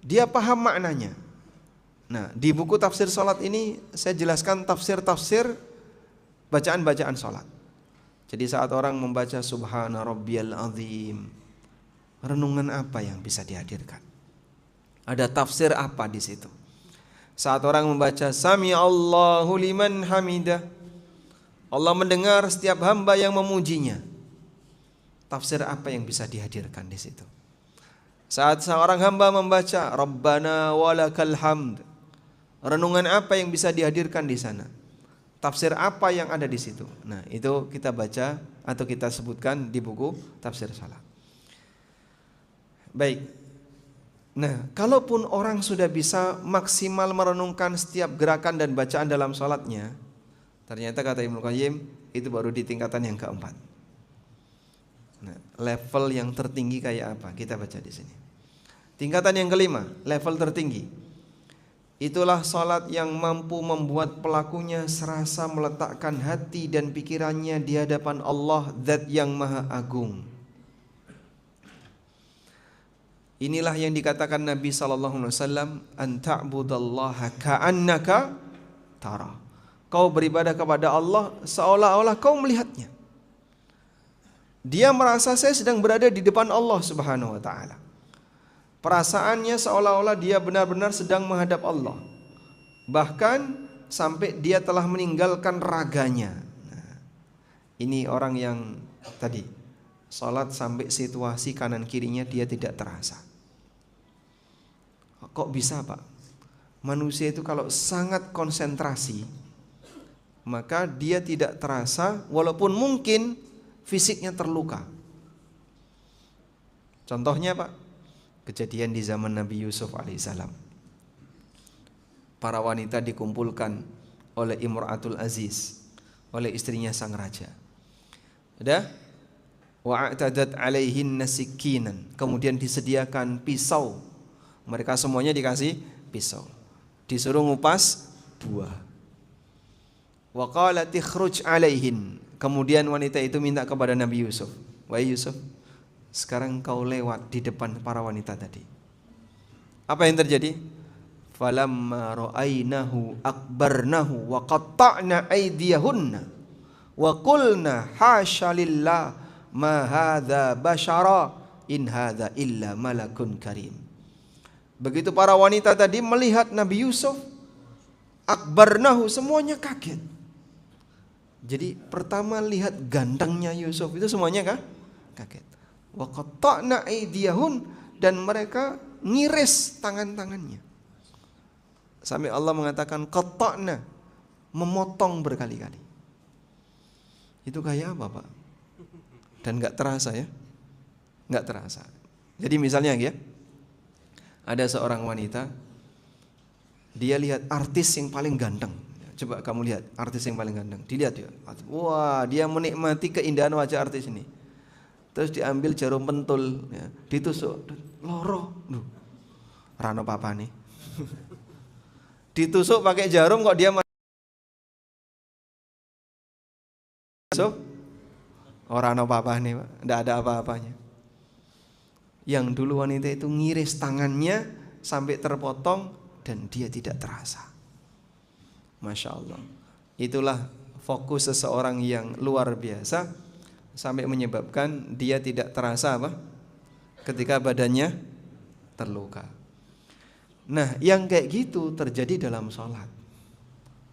Dia paham maknanya. Nah, di buku tafsir salat ini saya jelaskan tafsir-tafsir bacaan-bacaan salat. Jadi saat orang membaca Subhana Rabbiyal Azim, renungan apa yang bisa dihadirkan? Ada tafsir apa di situ? Saat orang membaca Sami Allahu liman hamidah, Allah mendengar setiap hamba yang memujinya. Tafsir apa yang bisa dihadirkan di situ? Saat seorang hamba membaca Rabbana walakal hamd, renungan apa yang bisa dihadirkan di sana? Tafsir apa yang ada di situ? Nah, itu kita baca atau kita sebutkan di buku tafsir salat. Baik. Nah, kalaupun orang sudah bisa maksimal merenungkan setiap gerakan dan bacaan dalam salatnya, ternyata kata Ibnu Qayyim itu baru di tingkatan yang keempat. Nah, level yang tertinggi kayak apa? Kita baca di sini. Tingkatan yang kelima, level tertinggi. Itulah salat yang mampu membuat pelakunya serasa meletakkan hati dan pikirannya di hadapan Allah Zat yang Maha Agung. Inilah yang dikatakan Nabi SAW, an ta'budallaha ka'annaka tara. Kau beribadah kepada Allah seolah-olah kau melihatnya. Dia merasa saya sedang berada di depan Allah Subhanahu wa taala. Perasaannya seolah-olah dia benar-benar sedang menghadap Allah. Bahkan sampai dia telah meninggalkan raganya. Nah, ini orang yang tadi salat sampai situasi kanan kirinya dia tidak terasa. Kok bisa, Pak? Manusia itu kalau sangat konsentrasi, maka dia tidak terasa walaupun mungkin fisiknya terluka. Contohnya, Pak, kejadian di zaman Nabi Yusuf alaihissalam. Para wanita dikumpulkan oleh Imra'atul Aziz, oleh istrinya sang raja. Udah? Wa'atadat alaihinna sikinan. Kemudian disediakan pisau. Mereka semuanya dikasih pisau. Disuruh ngupas buah. Wa qalat ikhruj alaihin. Kemudian wanita itu minta kepada Nabi Yusuf, wahai Yusuf, sekarang kau lewat di depan para wanita tadi. Apa yang terjadi? Falamma ra'ainahu akbarnahu wa qatta'na aydiyahunna wa qulna hasya lillah ma hadza bashara in hadza illa malakun karim. Begitu para wanita tadi melihat Nabi Yusuf, akbarnahu, semuanya kaget. Jadi pertama lihat gantengnya Yusuf itu semuanya kaget. wa qatta'na aydiyahun, dan mereka ngiris tangan-tangannya. Sampai Allah mengatakan qatta'na, memotong berkali-kali. Itu kayak apa, Pak? Dan enggak terasa ya? Enggak terasa. Jadi misalnya ya, ada seorang wanita, dia lihat artis yang paling ganteng. Coba kamu lihat artis yang paling ganteng. Dilihat ya. Wah, dia menikmati keindahan wajah artis ini. Terus diambil jarum pentul, ya, ditusuk, loro. Duh, rano papa nih. Ditusuk pakai jarum kok dia masuk. Orang no papa nih, Pak. Enggak ada apa-apanya. Yang dulu wanita itu ngiris tangannya sampai terpotong dan dia tidak terasa. Masya Allah. Itulah fokus seseorang yang luar biasa sampai menyebabkan dia tidak terasa apa? Ketika badannya terluka. Nah, yang kayak gitu terjadi dalam sholat.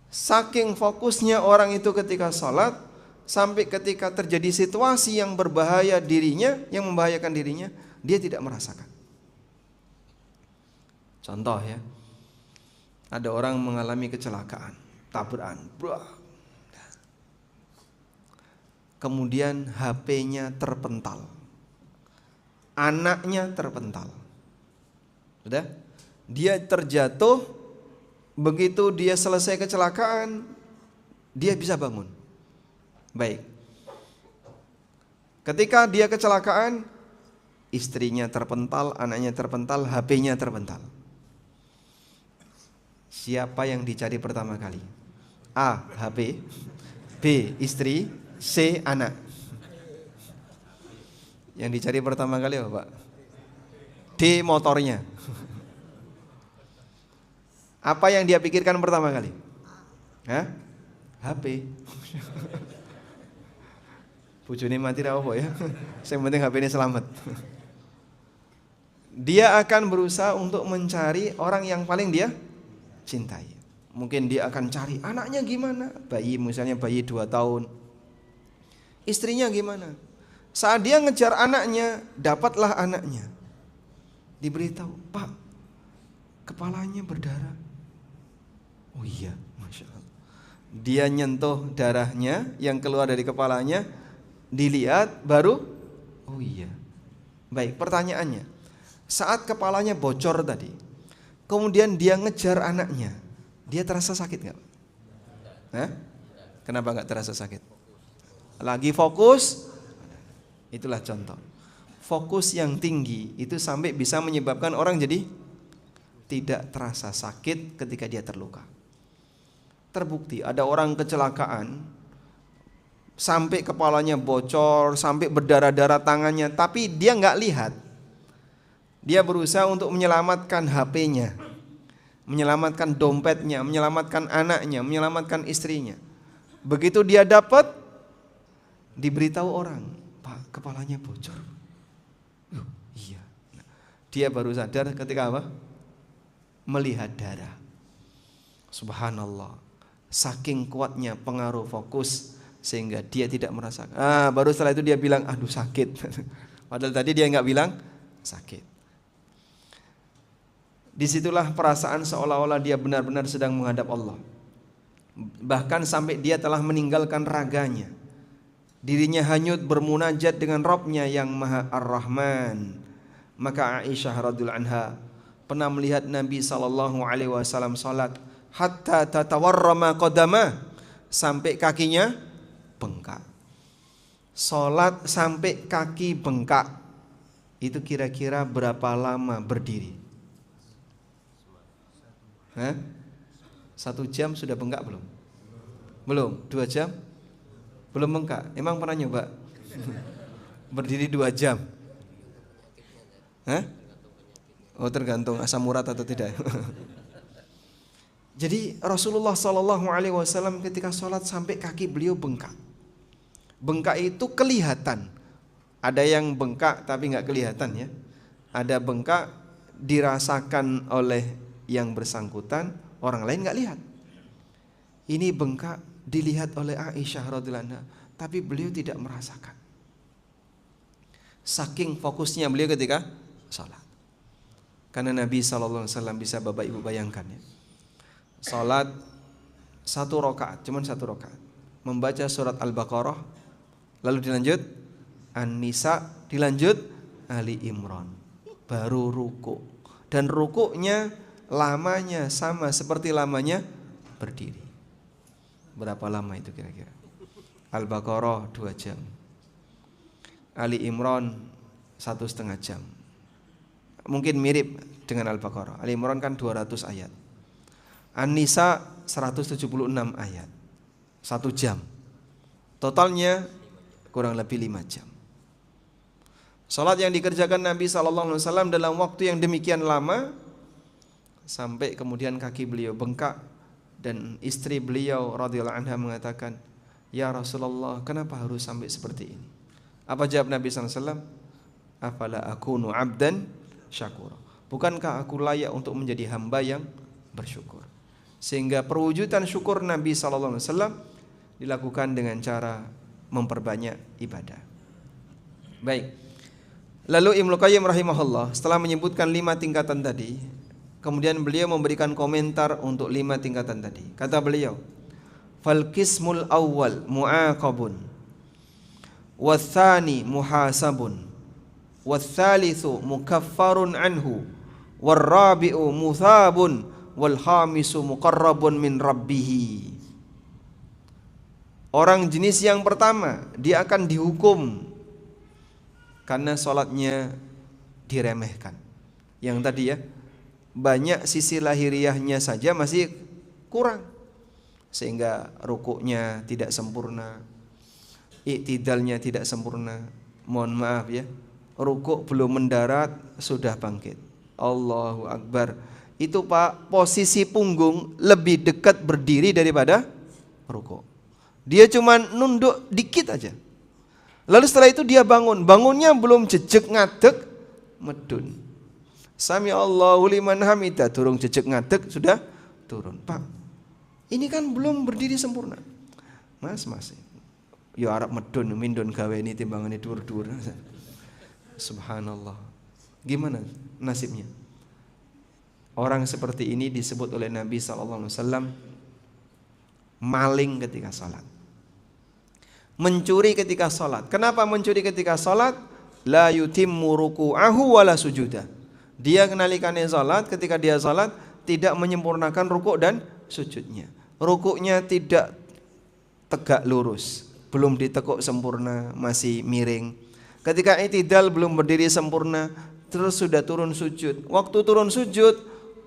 Saking fokusnya orang itu ketika sholat, sampai ketika terjadi situasi yang berbahaya dirinya, yang membahayakan dirinya, dia tidak merasakan. Contoh ya, ada orang mengalami kecelakaan, tabrakan, kemudian HP-nya terpental, anaknya terpental, sudah, dia terjatuh, begitu dia selesai kecelakaan, dia bisa bangun. Baik, ketika dia kecelakaan, istrinya terpental, anaknya terpental, HP-nya terpental. Siapa yang dicari pertama kali? A. HP, B. Istri, C. Anak. Yang dicari pertama kali apa, Pak? D. Motornya. Apa yang dia pikirkan pertama kali? Hah? HP. Bojone mati ra apa ya? Yang penting HP ini selamat. Dia akan berusaha untuk mencari orang yang paling dia cintai. Mungkin dia akan cari anaknya gimana, bayi misalnya bayi 2 tahun, istrinya gimana. Saat dia ngejar anaknya, dapatlah anaknya. Diberitahu, Pak, kepalanya berdarah. Oh iya, Masya Allah. Dia nyentuh darahnya yang keluar dari kepalanya, dilihat, baru, oh iya. Baik, pertanyaannya, saat kepalanya bocor tadi, kemudian dia ngejar anaknya, dia terasa sakit nggak? Hah? Kenapa nggak terasa sakit? Lagi fokus. Itulah contoh. Fokus yang tinggi itu sampai bisa menyebabkan orang jadi tidak terasa sakit ketika dia terluka. Terbukti ada orang kecelakaan sampai kepalanya bocor, sampai berdarah-darah tangannya, tapi dia nggak lihat. Dia berusaha untuk menyelamatkan HP-nya, menyelamatkan dompetnya, menyelamatkan anaknya, menyelamatkan istrinya. Begitu dia dapat, diberitahu orang, Pak, kepalanya bocor. Iya. Dia baru sadar ketika apa? Melihat darah. Subhanallah. Saking kuatnya pengaruh fokus sehingga dia tidak merasakan. Baru setelah itu dia bilang, aduh sakit. Padahal tadi dia nggak bilang sakit. Disitulah perasaan seolah-olah dia benar-benar sedang menghadap Allah. Bahkan sampai dia telah meninggalkan raganya. Dirinya hanyut bermunajat dengan Rabb-Nya yang Maha Ar-Rahman. Maka Aisyah radhiyallahu anha pernah melihat Nabi SAW salat hatta tatawarrama qadama, sampai kakinya bengkak. Salat sampai kaki bengkak. Itu kira-kira berapa lama berdiri? 1 jam sudah bengkak belum? Belum. 2 jam? Belum bengkak. Emang pernah nyoba? Berdiri 2 jam? Oh, tergantung asam urat atau tidak. Jadi Rasulullah SAW ketika sholat sampai kaki beliau bengkak. Bengkak itu kelihatan. Ada yang bengkak tapi nggak kelihatan ya. Ada bengkak dirasakan oleh yang bersangkutan, orang lain nggak lihat. Ini bengkak dilihat oleh Aisyah radhiyallahu anha, tapi beliau tidak merasakan. Saking fokusnya beliau ketika salat. Karena Nabi SAW bisa Bapak Ibu bayangkan ya. Salat 1 rakaat, cuman 1 rakaat. Membaca surat Al-Baqarah, lalu dilanjut An-Nisa, dilanjut Ali Imran. Baru ruku. Dan rukuknya lamanya sama seperti lamanya berdiri. Berapa lama itu kira-kira? Al-Baqarah 2 jam. Ali Imran 1,5 jam. Mungkin mirip dengan Al-Baqarah. Ali Imran kan 200 ayat. An-Nisa 176 ayat. 1 jam. Totalnya kurang lebih 5 jam. Salat yang dikerjakan Nabi SAW dalam waktu yang demikian lama, sampai kemudian kaki beliau bengkak, dan istri beliau radhiyallahu anha mengatakan, "Ya Rasulullah, kenapa harus sampai seperti ini?" Apa jawab Nabi SAW? "Afala akunu abdan syakura." Bukankah aku layak untuk menjadi hamba yang bersyukur? Sehingga perwujudan syukur Nabi SAW dilakukan dengan cara memperbanyak ibadah. Baik. Lalu Ibnu Qayyim rahimahullah setelah menyebutkan 5 tingkatan tadi, kemudian beliau memberikan komentar untuk 5 tingkatan tadi. Kata beliau, "Fal qismul awwal mu'aqabun, watsani muhasabun, watsalitsu mukaffarun anhu, warrabi'u muthabun, wal khamisu muqarrabun min rabbih." Orang jenis yang pertama, dia akan dihukum karena sholatnya diremehkan. Yang tadi ya, banyak sisi lahiriahnya saja masih kurang, sehingga rukuknya tidak sempurna, iktidalnya tidak sempurna. Mohon maaf ya, rukuk belum mendarat sudah bangkit. Allahu Akbar. Itu Pak, posisi punggung lebih dekat berdiri daripada rukuk. Dia cuma nunduk dikit aja. Lalu setelah itu dia bangun. Bangunnya belum jejek ngadeg, medun. Sami Allahu liman hamidah, turun jejek ngadeg sudah turun. Pak, ini kan belum berdiri sempurna. Mas, ya Arab medun, mindun gawe ini timbangannya dur-dur. Subhanallah. Gimana nasibnya? Orang seperti ini disebut oleh Nabi SAW maling ketika salat, mencuri ketika salat. Kenapa mencuri ketika salat? La yutimmu ruku'ahu wala sujudah. Dia kenalikannya salat, ketika dia salat tidak menyempurnakan rukuk dan sujudnya. Rukuknya tidak tegak lurus, belum ditekuk sempurna, masih miring. Ketika i'tidal belum berdiri sempurna, terus sudah turun sujud. Waktu turun sujud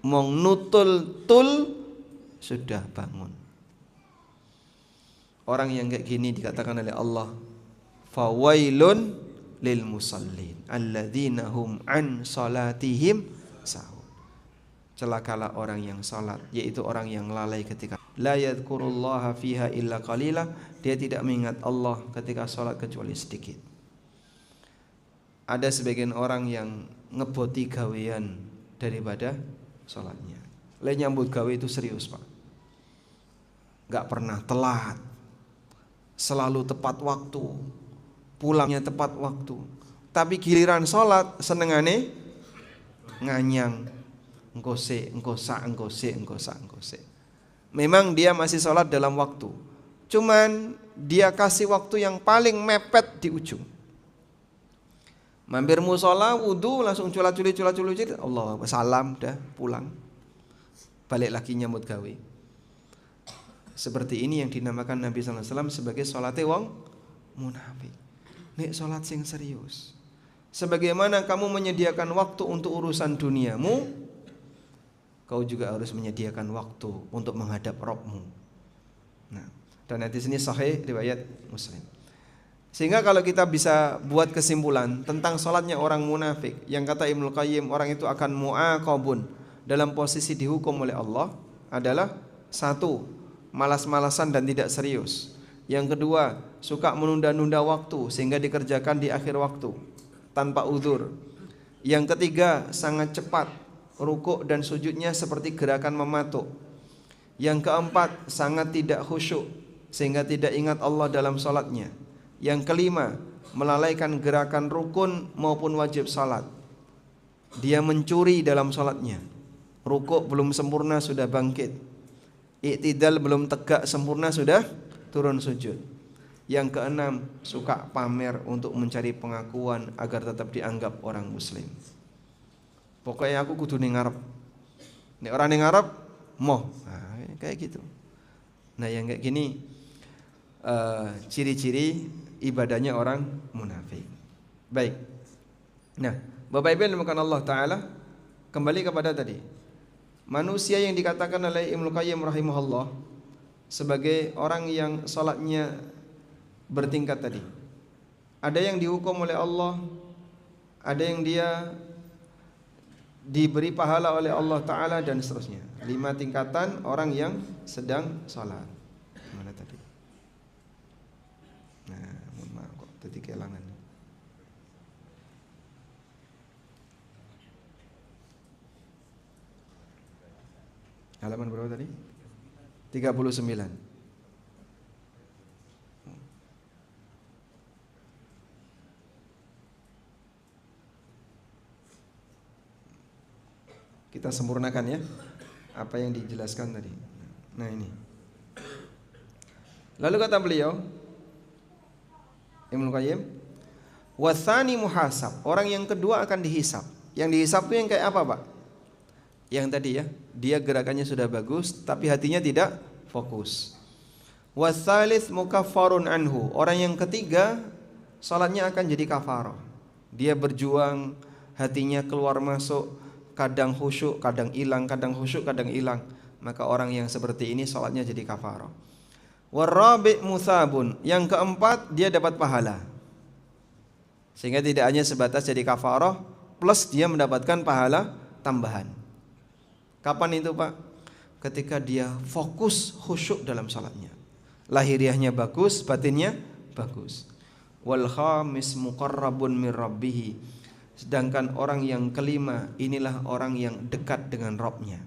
mau nutul sudah bangun. Orang yang kayak gini dikatakan oleh Allah, fawailun lil musallin alladzina hum an salatihim sahun. Celakalah orang yang salat, yaitu orang yang lalai ketika la yadhkurullaha fiha illa qalila. Dia tidak mengingat Allah ketika salat kecuali sedikit. Ada sebagian orang yang ngeboti gawean daripada salatnya. Lain nyambut gawe itu serius Pak, gak pernah telat, selalu tepat waktu, pulangnya tepat waktu. Tapi giliran sholat senengane nganyang, engkose. Memang dia masih sholat dalam waktu, cuman dia kasih waktu yang paling mepet di ujung. Mampir musola, wudu, langsung cula-culi, Allah salam, dah pulang, balik lagi nyambut gawe. Seperti ini yang dinamakan Nabi SAW sebagai sholatnya wong munafik. Nek sholat sing serius. Sebagaimana kamu menyediakan waktu untuk urusan duniamu, kau juga harus menyediakan waktu untuk menghadap Rabbmu. Nah, dan di sini sahih riwayat Muslim. Sehingga kalau kita bisa buat kesimpulan tentang sholatnya orang munafik, yang kata Ibnu Qayyim orang itu akan mu'aqabun, dalam posisi dihukum oleh Allah adalah 1, malas-malasan dan tidak serius. Yang kedua, suka menunda-nunda waktu sehingga dikerjakan di akhir waktu tanpa uzur. Yang ketiga, sangat cepat, rukuk dan sujudnya seperti gerakan mematuk. Yang keempat, sangat tidak khusyuk sehingga tidak ingat Allah dalam salatnya. Yang kelima, melalaikan gerakan rukun maupun wajib salat. Dia mencuri dalam salatnya. Rukuk belum sempurna sudah bangkit. Iktidal belum tegak sempurna sudah turun sujud. Yang keenam, suka pamer untuk mencari pengakuan agar tetap dianggap orang muslim. Pokoknya aku kudu ning ngarep. Nek ora ning ngarep moh. Nah, kayak gitu. Nah, yang kayak gini ciri-ciri ibadahnya orang munafik. Baik. Nah, Bapak Ibu yang dimuliakan Allah Ta'ala, kembali kepada tadi. Manusia yang dikatakan oleh Ibnu Qayyim rahimahullah sebagai orang yang salatnya bertingkat tadi. Ada yang dihukum oleh Allah, ada yang dia diberi pahala oleh Allah Ta'ala dan seterusnya. 5 tingkatan orang yang sedang salat. Mana tadi? Nah, mohon maaf kok tadi kehilangan. Halaman berapa tadi? 39. Kita sempurnakan ya apa yang dijelaskan tadi. Nah ini. Lalu kata beliau Ibnu Qayyim, wasani muhasab, orang yang kedua akan dihisab. Yang dihisab itu yang kayak apa, Pak? Yang tadi ya, dia gerakannya sudah bagus tapi hatinya tidak fokus. Wasalis mukaffarun anhu, orang yang ketiga salatnya akan jadi kafarah. Dia berjuang, hatinya keluar masuk, kadang khusyuk, kadang hilang, kadang khusyuk, kadang hilang. Maka orang yang seperti ini salatnya jadi kafarah. Warabi' musabun, yang keempat dia dapat pahala. Sehingga tidak hanya sebatas jadi kafarah plus dia mendapatkan pahala tambahan. Kapan itu, Pak? Ketika dia fokus khusyuk dalam salatnya. Lahiriahnya bagus, batinnya bagus. Wal khamis muqarrabun min rabbih. Sedangkan orang yang kelima inilah orang yang dekat dengan Rabb-nya.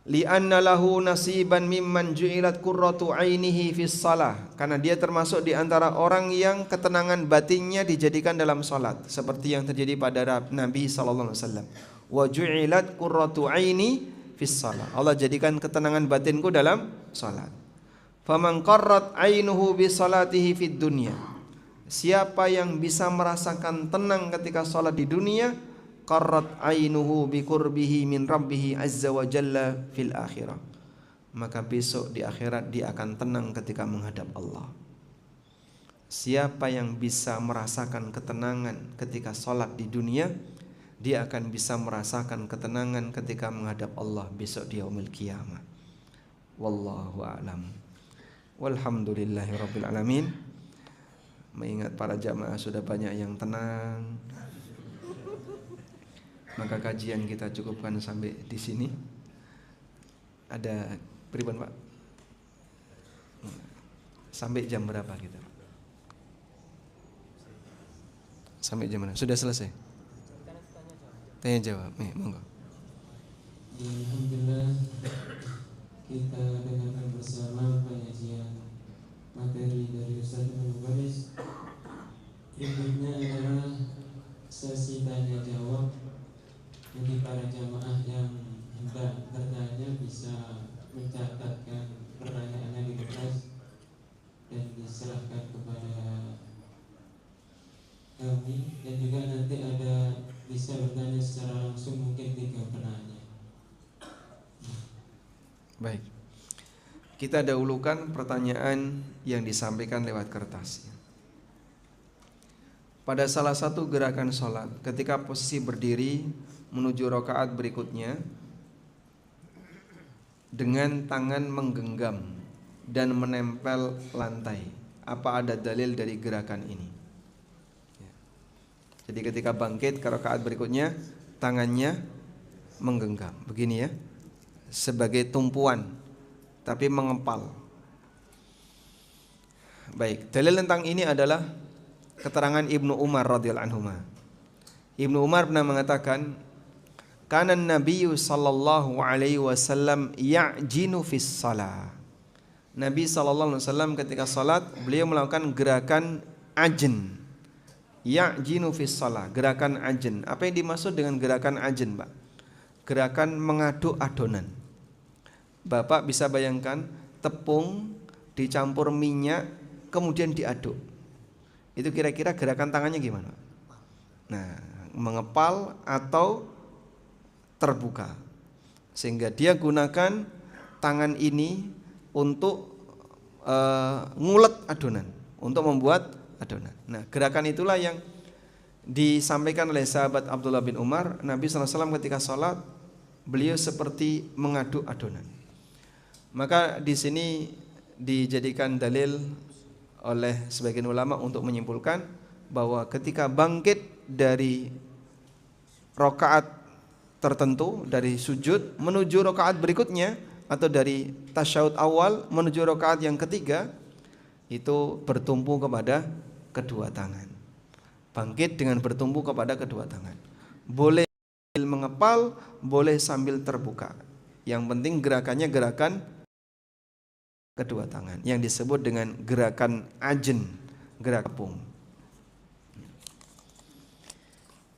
Li'anna lahu nasiban mimman ju'ilat qurratu ainihi fis shalah, karena dia termasuk di antara orang yang ketenangan batinnya dijadikan dalam salat, seperti yang terjadi pada Nabi sallallahu alaihi wasallam. Wa ju'ilat qurratu aini fis shalah. Allah jadikan ketenangan batinku dalam salat. Faman qarrat ainuhu bi salatihi fid dunya. Siapa yang bisa merasakan tenang ketika salat di dunia, qarrat ainuhu bi qurbihi min rabbih azza wa jalla fil akhirah. Maka besok di akhirat dia akan tenang ketika menghadap Allah. Siapa yang bisa merasakan ketenangan ketika salat di dunia, dia akan bisa merasakan ketenangan ketika menghadap Allah besok di yaumil qiyamah. Wallahu a'lam. Walhamdulillahirabbil alamin. Mengingat para jamaah sudah banyak yang tenang, maka kajian kita cukupkan sampai di sini. Ada pribadi, Pak? Sampai jam berapa kita? Sampai jam berapa? Sudah selesai? Tanya jawab, nih, monggo. Alhamdulillah, kita dengarkan bersama penyajian materi dari Ustaz Ibnu Baris. Intinya adalah sesi tanya jawab. Jadi para jamaah yang hendak bertanya bisa mencatatkan pertanyaannya di kertas dan diserahkan kepada kami, dan juga nanti ada bisa bertanya secara langsung, mungkin 3 penanya. Baik. Kita dahulukan pertanyaan yang disampaikan lewat kertas. Pada salah satu gerakan sholat, ketika posisi berdiri menuju rakaat berikutnya, dengan tangan menggenggam dan menempel lantai, apa ada dalil dari gerakan ini? Jadi ketika bangkit ke rakaat berikutnya, tangannya menggenggam, begini ya, sebagai tumpuan, tapi mengepal. Baik, dalil tentang ini adalah keterangan Ibnu Umar radhiyallahu anhu. Ibnu Umar pernah mengatakan, kana Nabiyyu sallallahu alaihi wasallam ya'jinu fis shalah. Nabi sallallahu alaihi wasallam ketika salat beliau melakukan gerakan ajn. Ya'jinu fis shalah, gerakan ajn. Apa yang dimaksud dengan gerakan ajn, Pak? Gerakan mengaduk adonan. Bapak bisa bayangkan tepung dicampur minyak kemudian diaduk. Itu kira-kira gerakan tangannya gimana? Nah, mengepal atau terbuka. Sehingga dia gunakan tangan ini untuk ngulet adonan, untuk membuat adonan. Nah, gerakan itulah yang disampaikan oleh sahabat Abdullah bin Umar. Nabi SAW ketika sholat, beliau seperti mengaduk adonan. Maka di sini dijadikan dalil oleh sebagian ulama untuk menyimpulkan bahwa ketika bangkit dari rakaat tertentu, dari sujud menuju rakaat berikutnya, atau dari tasyahud awal menuju rakaat yang ketiga, itu bertumpu kepada kedua tangan. Bangkit dengan bertumpu kepada kedua tangan. Boleh sambil mengepal, boleh sambil terbuka. Yang penting gerakannya gerakan kedua tangan, yang disebut dengan gerakan ajn, gerak tepung.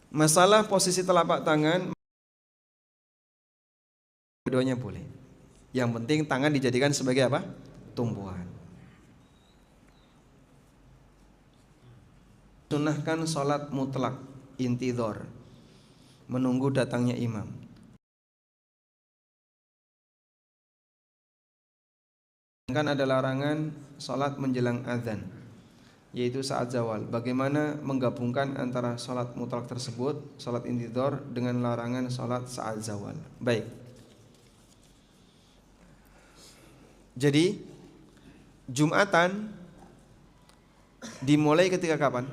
Masalah posisi telapak tangan, keduanya boleh. Yang penting tangan dijadikan sebagai apa? Tumpuan. Sunahkan sholat mutlak intidhar, menunggu datangnya imam. Sedangkan ada larangan sholat menjelang azan, yaitu saat zawal. Bagaimana menggabungkan antara sholat mutlak tersebut, sholat intidhar, dengan larangan sholat saat zawal? Baik. Jadi Jumatan dimulai ketika kapan?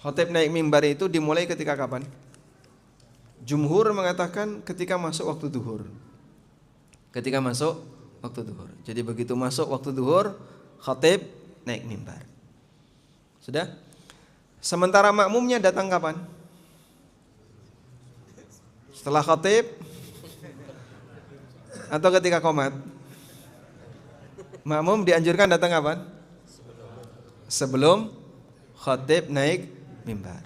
Khatib naik mimbar itu dimulai ketika kapan? Jumhur mengatakan ketika masuk waktu duhur. Ketika masuk waktu duhur. Jadi begitu masuk waktu duhur, khatib naik mimbar. Sudah? Sementara makmumnya datang kapan? Setelah khatib atau ketika qomat? Makmum dianjurkan datang kapan? Sebelum khatib naik mimbar.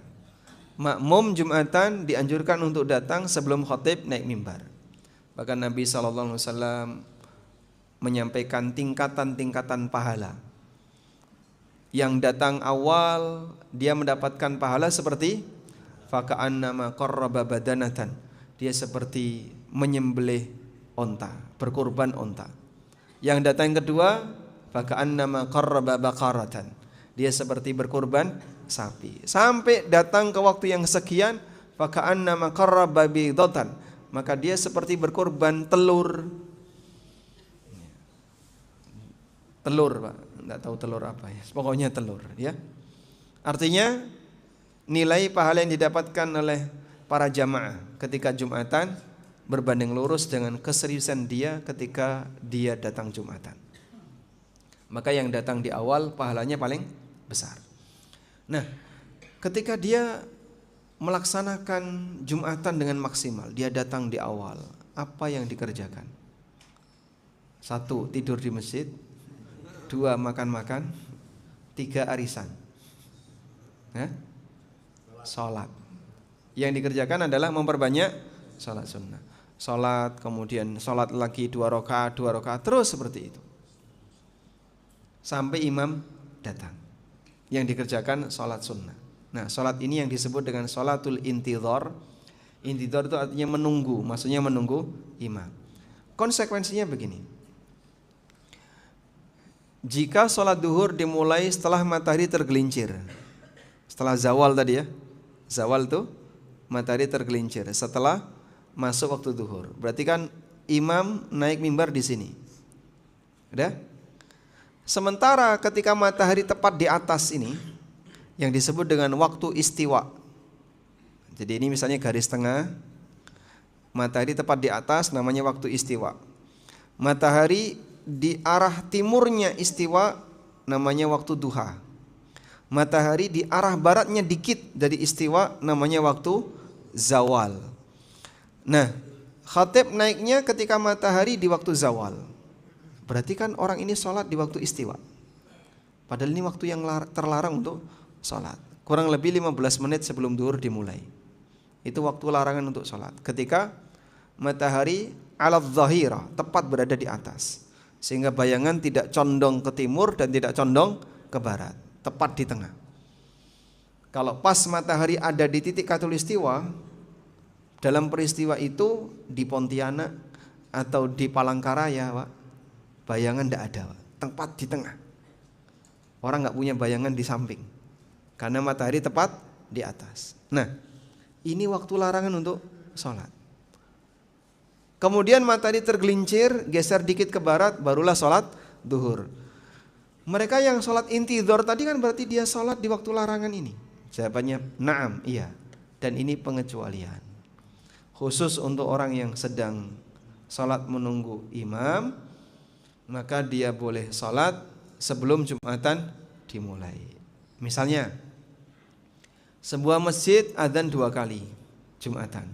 Makmum Jumatan dianjurkan untuk datang sebelum khatib naik mimbar. Bahkan Nabi SAW menyampaikan tingkatan-tingkatan pahala. Yang datang awal dia mendapatkan pahala seperti faka'annama qarraba badanatan. Dia seperti menyembelih onta, berkorban onta. Yang datang kedua faka'annama qarraba baqaratan. Dia seperti berkorban sapi. Sampai datang ke waktu yang sekian faka'annama qarraba bidatan. Maka dia seperti berkorban telur. Telur, Pak. Enggak tahu telur apa ya. Pokoknya telur, ya. Artinya nilai pahala yang didapatkan oleh para jamaah ketika Jumatan berbanding lurus dengan keseriusan dia ketika dia datang Jumatan. Maka yang datang di awal pahalanya paling besar. Nah, ketika dia melaksanakan Jumatan dengan maksimal, dia datang di awal, apa yang dikerjakan? 1. Tidur di masjid. 2. Makan-makan. 3. Arisan. Sholat. Yang dikerjakan adalah memperbanyak sholat sunnah. Sholat, kemudian sholat lagi 2 rakaat, terus seperti itu sampai imam datang. Yang dikerjakan sholat sunnah. Nah, sholat ini yang disebut dengan sholatul intidhar. Intidhar itu artinya menunggu, maksudnya menunggu imam. Konsekuensinya begini: jika sholat duhur dimulai setelah matahari tergelincir, setelah zawal tadi ya, zawal tuh matahari tergelincir setelah masuk waktu duhur, berarti kan imam naik mimbar di sini, udah. Sementara ketika matahari tepat di atas ini, yang disebut dengan waktu istiwa. Jadi ini misalnya garis tengah, matahari tepat di atas, namanya waktu istiwa. Matahari di arah timurnya istiwa, namanya waktu duha. Matahari di arah baratnya dikit dari istiwa, namanya waktu zawal. Nah, khatib naiknya ketika matahari di waktu zawal. Berarti kan orang ini sholat di waktu istiwa. Padahal ini waktu yang terlarang untuk sholat. Kurang lebih 15 menit sebelum zuhur dimulai. Itu waktu larangan untuk sholat. Ketika matahari ala zahira, tepat berada di atas. Sehingga bayangan tidak condong ke timur dan tidak condong ke barat. Tepat di tengah. Kalau pas matahari ada di titik khatulistiwa, dalam peristiwa itu di Pontianak atau di Palangkaraya, Pak, bayangan tidak ada, Pak. Tepat di tengah. Orang nggak punya bayangan di samping, karena matahari tepat di atas. Nah, ini waktu larangan untuk sholat. Kemudian matahari tergelincir, geser dikit ke barat, barulah sholat duhur. Mereka yang sholat intidhar tadi kan berarti dia sholat di waktu larangan ini. Jawabannya, na'am, iya. Dan ini pengecualian. Khusus untuk orang yang sedang sholat menunggu imam, maka dia boleh sholat sebelum Jumatan dimulai. Misalnya, sebuah masjid adzan 2 kali Jumatan.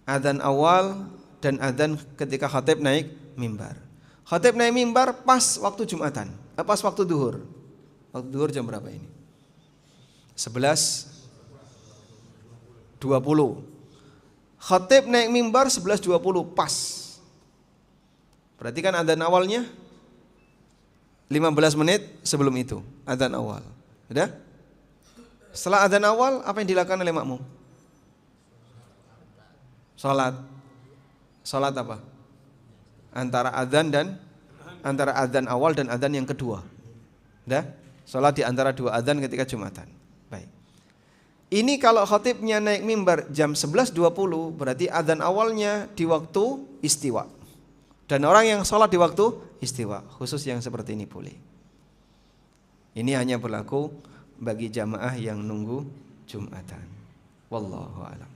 Adzan awal dan adzan ketika khatib naik mimbar. Khatib naik mimbar pas waktu Jumatan, pas waktu duhur. Waktu duhur jam berapa ini? 11.20. Khatib naik mimbar 11.20 pas. Berarti kan adzan awalnya 15 menit sebelum itu, adzan awal. Sudah? Setelah adzan awal, apa yang dilakukan oleh makmum? Salat. Salat apa? Antara adzan awal dan adzan yang kedua. Sudah? Salat di antara 2 adzan ketika Jumatan. Baik. Ini kalau khatibnya naik mimbar jam 11.20, berarti adzan awalnya di waktu istiwa. Dan orang yang sholat di waktu istiwa, khusus yang seperti ini boleh. Ini hanya berlaku bagi jamaah yang nunggu Jumatan. Wallahu a'lam.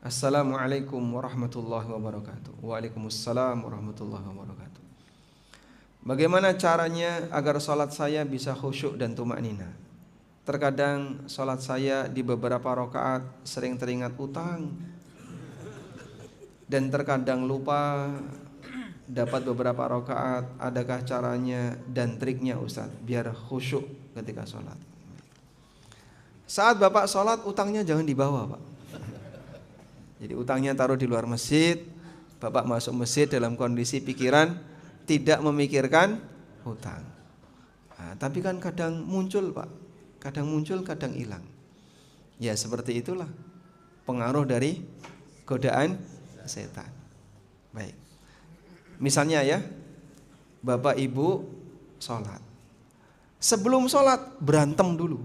Assalamualaikum warahmatullahi wabarakatuh. Waalaikumsalam warahmatullahi wabarakatuh. Bagaimana caranya agar sholat saya bisa khusyuk dan tumaknina? Terkadang sholat saya di beberapa rakaat sering teringat utang, dan terkadang lupa dapat beberapa rakaat. Adakah caranya dan triknya Ustaz biar khusyuk ketika sholat? Saat Bapak sholat, utangnya jangan dibawa, Pak. Jadi utangnya taruh di luar masjid. Bapak masuk masjid dalam kondisi pikiran tidak memikirkan hutang. Nah, tapi kan kadang muncul, Pak. Kadang muncul, kadang hilang. Ya seperti itulah pengaruh dari godaan setan. Baik. Misalnya ya, Bapak Ibu sholat. Sebelum sholat berantem dulu.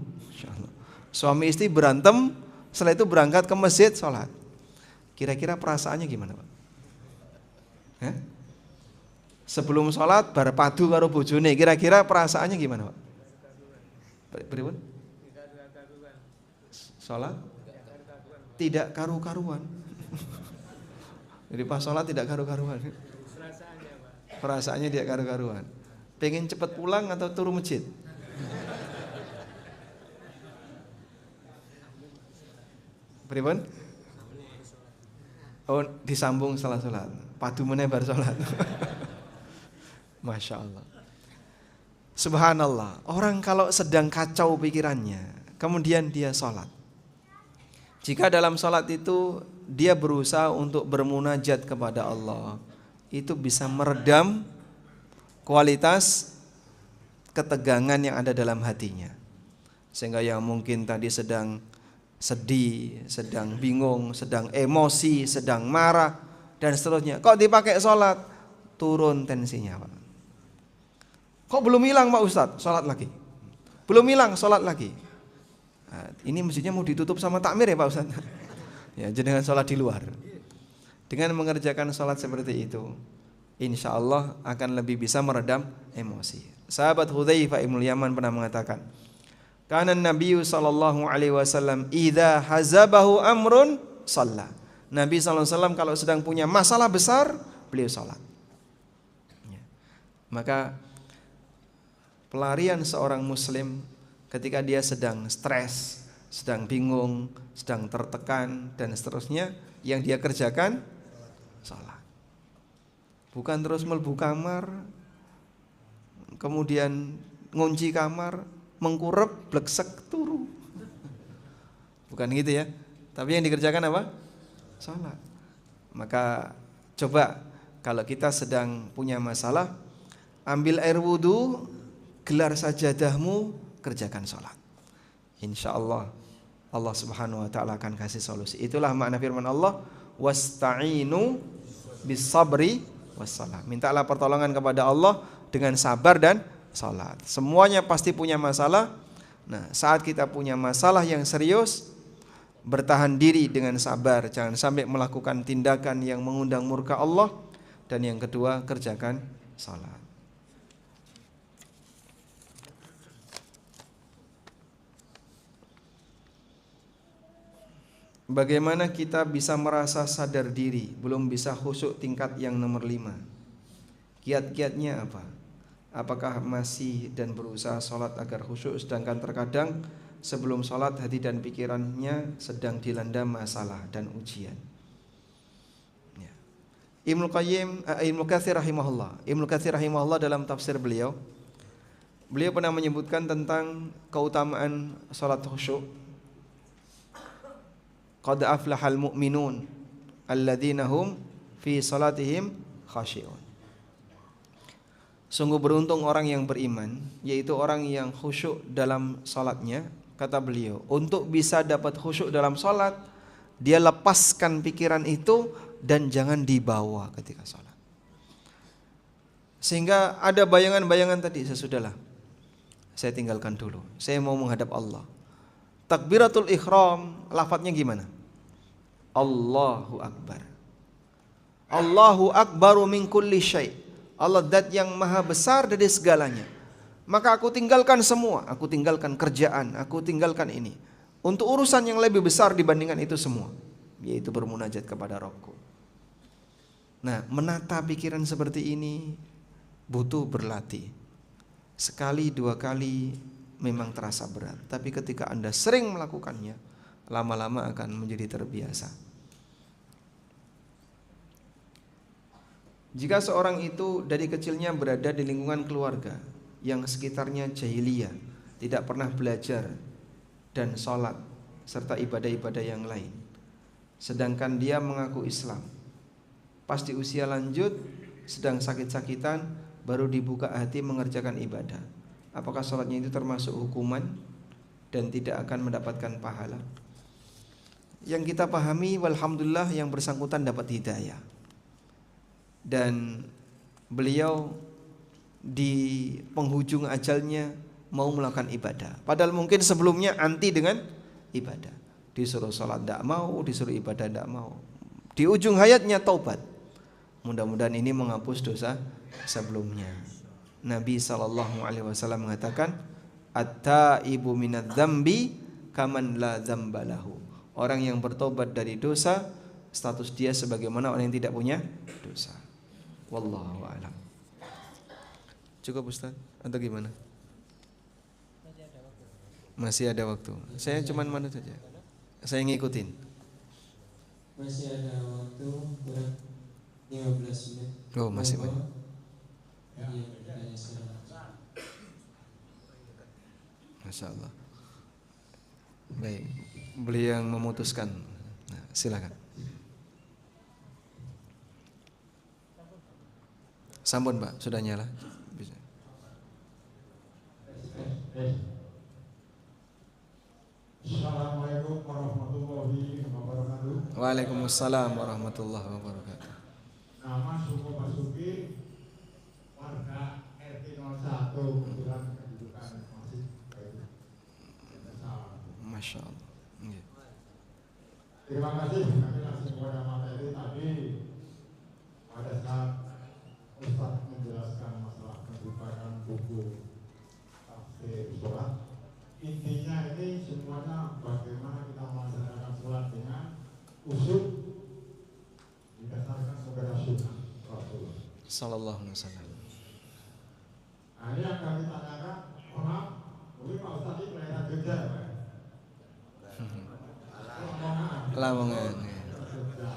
Suami istri berantem, setelah itu berangkat ke masjid sholat. Kira-kira perasaannya gimana, Pak? Hah? Sebelum sholat berpadu karo bojone, kira-kira perasaannya gimana, Pak? Beribun? Sholat? Tidak karu-karuan. Jadi pas sholat tidak karu-karuan. Perasaannya tidak karu-karuan. Pengen cepat pulang atau turun masjid? Beribun? Oh, disambung setelah sholat. Padu meneh bar sholat. Masya Allah. Subhanallah, orang kalau sedang kacau pikirannya, kemudian dia sholat. Jika dalam sholat itu dia berusaha untuk bermunajat kepada Allah, itu bisa meredam kualitas ketegangan yang ada dalam hatinya. Sehingga yang mungkin tadi sedang sedih, sedang bingung, sedang emosi, sedang marah, dan seterusnya, kok dipakai sholat, turun tensinya, Pak. Kok belum hilang Pak Ustadz? Sholat lagi. Belum hilang, sholat lagi. Nah, ini mestinya mau ditutup sama takmir ya Pak Ustadz. Ya, jangan sholat di luar. Dengan mengerjakan sholat seperti itu, insya Allah akan lebih bisa meredam emosi. Sahabat Hudzaifah ibnul Yaman pernah mengatakan, Kana Nabi sallallahu alaihi wasallam idza hazabahu amrun shalla. Nabi sallallahu alaihi wasallam kalau sedang punya masalah besar, beliau salat. Ya. Maka pelarian seorang muslim ketika dia sedang stres, sedang bingung, sedang tertekan dan seterusnya, yang dia kerjakan salat. Bukan terus melbu kamar, kemudian ngunci kamar, mengkurep, bleksek, turu. Bukan gitu ya. Tapi yang dikerjakan apa? Salat. Maka coba kalau kita sedang punya masalah, ambil air wudhu, gelar sajadahmu, kerjakan salat. Insya Allah Allah Subhanahu wa ta'ala akan kasih solusi. Itulah makna firman Allah, wasta'inu bis sabri wassalam. Mintalah pertolongan kepada Allah dengan sabar dan salat. Semuanya pasti punya masalah. Nah, saat kita punya masalah yang serius, bertahan diri dengan sabar, jangan sampai melakukan tindakan yang mengundang murka Allah. Dan yang kedua, kerjakan salat. Bagaimana kita bisa merasa sadar diri, belum bisa khusyuk tingkat yang nomor 5? Kiat-kiatnya apa? Apakah masih dan berusaha sholat agar khusyuk, sedangkan terkadang sebelum sholat hati dan pikirannya sedang dilanda masalah dan ujian? Ya. Ibnu Katsir rahimahullah dalam tafsir beliau pernah menyebutkan tentang keutamaan sholat khusyuk. Qad aflahal mu'minun alladzina hum fi salatihim khashi'un. Sungguh beruntung orang yang beriman, yaitu orang yang khusyuk dalam salatnya. Kata beliau, untuk bisa dapat khusyuk dalam salat, dia lepaskan pikiran itu dan jangan dibawa ketika salat. Sehingga ada bayangan-bayangan tadi, sesudahlah saya tinggalkan dulu, saya mau menghadap Allah. Takbiratul ihram, lafadznya gimana? Allahu Akbar. Allahu Akbaru min kulli syai'. Allah zat yang maha besar dari segalanya. Maka aku tinggalkan semua, aku tinggalkan kerjaan, aku tinggalkan ini untuk urusan yang lebih besar dibandingkan itu semua, yaitu bermunajat kepada Rabbku. Nah, menata pikiran seperti ini butuh berlatih. Sekali dua kali memang terasa berat, tapi ketika Anda sering melakukannya, lama-lama akan menjadi terbiasa. Jika seorang itu dari kecilnya berada di lingkungan keluarga yang sekitarnya jahiliyah, tidak pernah belajar dan sholat serta ibadah-ibadah yang lain, sedangkan dia mengaku Islam, pas di usia lanjut sedang sakit-sakitan baru dibuka hati mengerjakan ibadah, apakah sholatnya itu termasuk hukuman dan tidak akan mendapatkan pahala? Yang kita pahami, walhamdulillah, yang bersangkutan dapat hidayah dan beliau di penghujung ajalnya mau melakukan ibadah, padahal mungkin sebelumnya anti dengan ibadah, disuruh sholat tidak mau, disuruh ibadah tidak mau. Di ujung hayatnya taubat. Mudah-mudahan ini menghapus dosa sebelumnya. Nabi SAW mengatakan, at-taibu minadz-dzambi kaman la dzambalahu. Orang yang bertobat dari dosa, status dia sebagaimana orang yang tidak punya dosa. Wallahu a'lam. Cukup Ustaz atau gimana? Masih ada waktu. Saya cuman manut saja. Saya ngikutin. Masih ada waktu kurang 15 menit. Oh, masih banyak. Iya, bertanya sekarang. Masya Allah. Baik, beliau yang memutuskan. Nah, silakan. Sampun Pak, sudah nyala. Bisa. Assalamualaikum warahmatullahi wabarakatuh. Waalaikumsalam warahmatullahi wabarakatuh. Nama Suko Basuki, warga RT 01, kebetulan kedudukan masih Masya Allah. Yeah. Terima kasih kami langsung kepada materi tadi pada saat Ustaz menjelaskan masalah pembukaan buku tafsir surat. Intinya ini semuanya bagaimana kita melaksanakan sholat dengan usul didasarkan kepada sunnah Rasulullah Sallallahu alaihi wasallam. Nah, ini yang kami tanyakan, maaf, mungkin Pak Ustaz ini kelihatan Jogja ya Pak? Lamongan. Jogja.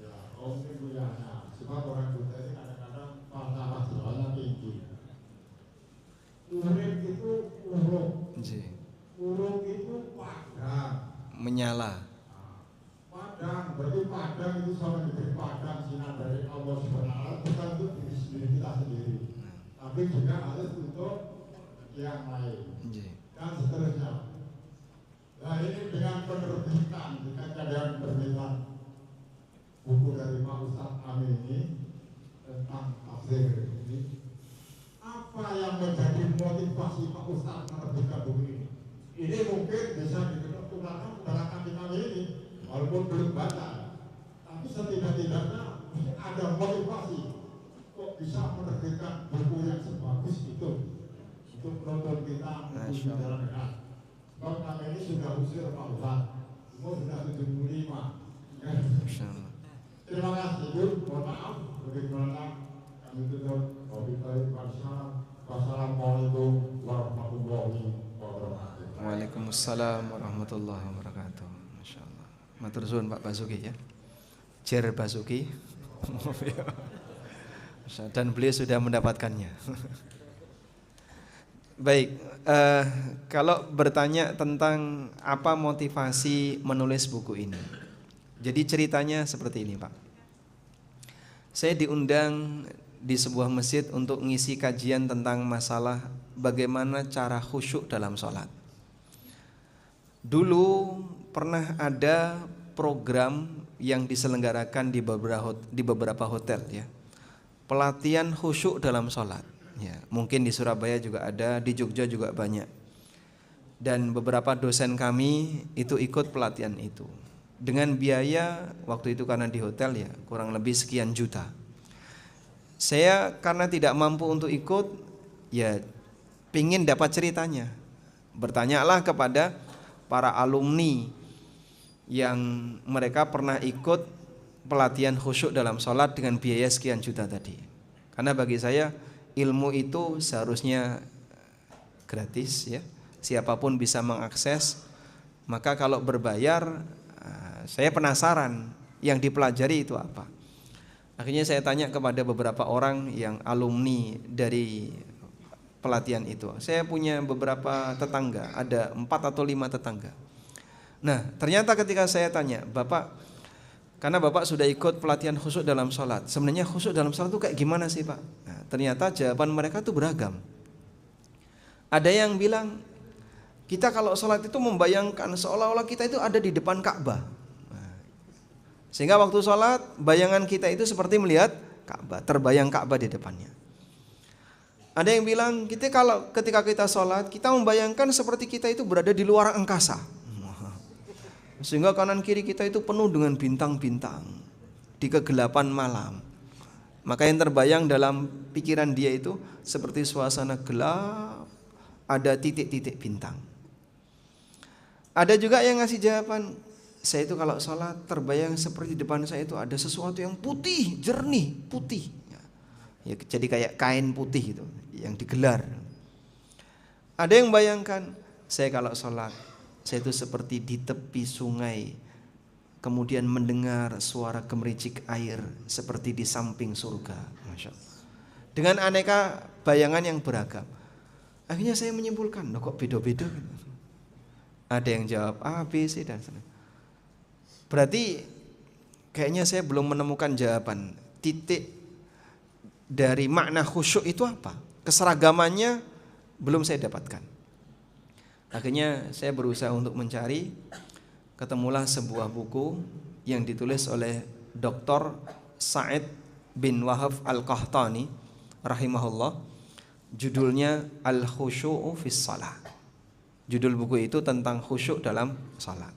Ya, mungkin kuliahnya. Sebab orang Jogja ini kadang Nggih. Urung itu padang. Menyala. Padang, berarti padang itu sama dengan padang sinar dari Allah SWT, bukan untuk diri sendiri kita sendiri, tapi juga harus untuk yang lain Nggih. dan seterusnya. Nah ini dengan penerbitan, dengan penerbitan buku dari Pak Ustadz Amin ini tentang tafsir ini, apa yang menjadi motivasi Pak Ustadz menerbitkan buku ini? Ini mungkin bisa diketularkan kepada kami ini, walaupun belum baca, tapi setidak-tidaknya ada motivasi kok bisa menerbitkan buku yang sebagus itu untuk penonton kita untuk jalan dekat. Sebab kami ini sudah usia Pak Ustadz, umur sudah 75. Masya Allah. Terima kasih Bu, mohon maaf bagaimana kami tutup. Wassalamualaikum warahmatullahi wabarakatuh. Waalaikumsalam warahmatullahi wabarakatuh. Masya Allah. Matur suwun Pak Basuki ya. Jer Basuki. Dan beliau sudah mendapatkannya. Baik, kalau bertanya tentang apa motivasi menulis buku ini. Jadi ceritanya seperti ini Pak. Saya diundang di sebuah masjid untuk ngisi kajian tentang masalah bagaimana cara khusyuk dalam sholat. Dulu pernah ada program yang diselenggarakan di beberapa hotel ya, pelatihan khusyuk dalam sholat ya. Mungkin di Surabaya juga ada, di Jogja juga banyak. Dan beberapa dosen kami itu ikut pelatihan itu dengan biaya waktu itu karena di hotel ya kurang lebih sekian juta. Saya karena tidak mampu untuk ikut, ya pingin dapat ceritanya. Bertanyalah kepada para alumni yang mereka pernah ikut pelatihan khusyuk dalam sholat dengan biaya sekian juta tadi. Karena bagi saya ilmu itu seharusnya gratis ya, siapapun bisa mengakses. Maka kalau berbayar, saya penasaran yang dipelajari itu apa. Akhirnya saya tanya kepada beberapa orang yang alumni dari pelatihan itu. Saya punya beberapa tetangga, ada 4 atau 5 tetangga. Nah ternyata ketika saya tanya, Bapak, karena Bapak sudah ikut pelatihan khusyuk dalam sholat, sebenarnya khusyuk dalam sholat itu kayak gimana sih Pak? Nah, ternyata jawaban mereka itu beragam. Ada yang bilang, kita kalau sholat itu membayangkan seolah-olah kita itu ada di depan Ka'bah. Sehingga waktu sholat bayangan kita itu seperti melihat Ka'bah, terbayang Ka'bah di depannya. Ada yang bilang ketika kita sholat kita membayangkan seperti kita itu berada di luar angkasa. Sehingga kanan kiri kita itu penuh dengan bintang-bintang di kegelapan malam. Maka yang terbayang dalam pikiran dia itu seperti suasana gelap, ada titik-titik bintang. Ada juga yang ngasih jawaban, saya itu kalau sholat terbayang seperti di depan saya itu ada sesuatu yang putih, jernih, putih. Ya, jadi kayak kain putih itu yang digelar. Ada yang bayangkan, saya kalau sholat, saya itu seperti di tepi sungai, kemudian mendengar suara gemericik air seperti di samping surga. Masya Allah. Dengan aneka bayangan yang beragam. Akhirnya saya menyimpulkan, loh kok beda-beda? Ada yang jawab A, B, C dan sebagainya. Berarti kayaknya saya belum menemukan jawaban titik dari makna khusyuk itu apa. Keseragamannya belum saya dapatkan. Akhirnya saya berusaha untuk mencari. Ketemulah sebuah buku yang ditulis oleh Dr. Sa'id bin Wahab Al-Qahtani rahimahullah. Judulnya Al-Khusyu'u fis Shalah. Judul buku itu tentang khusyuk dalam salat.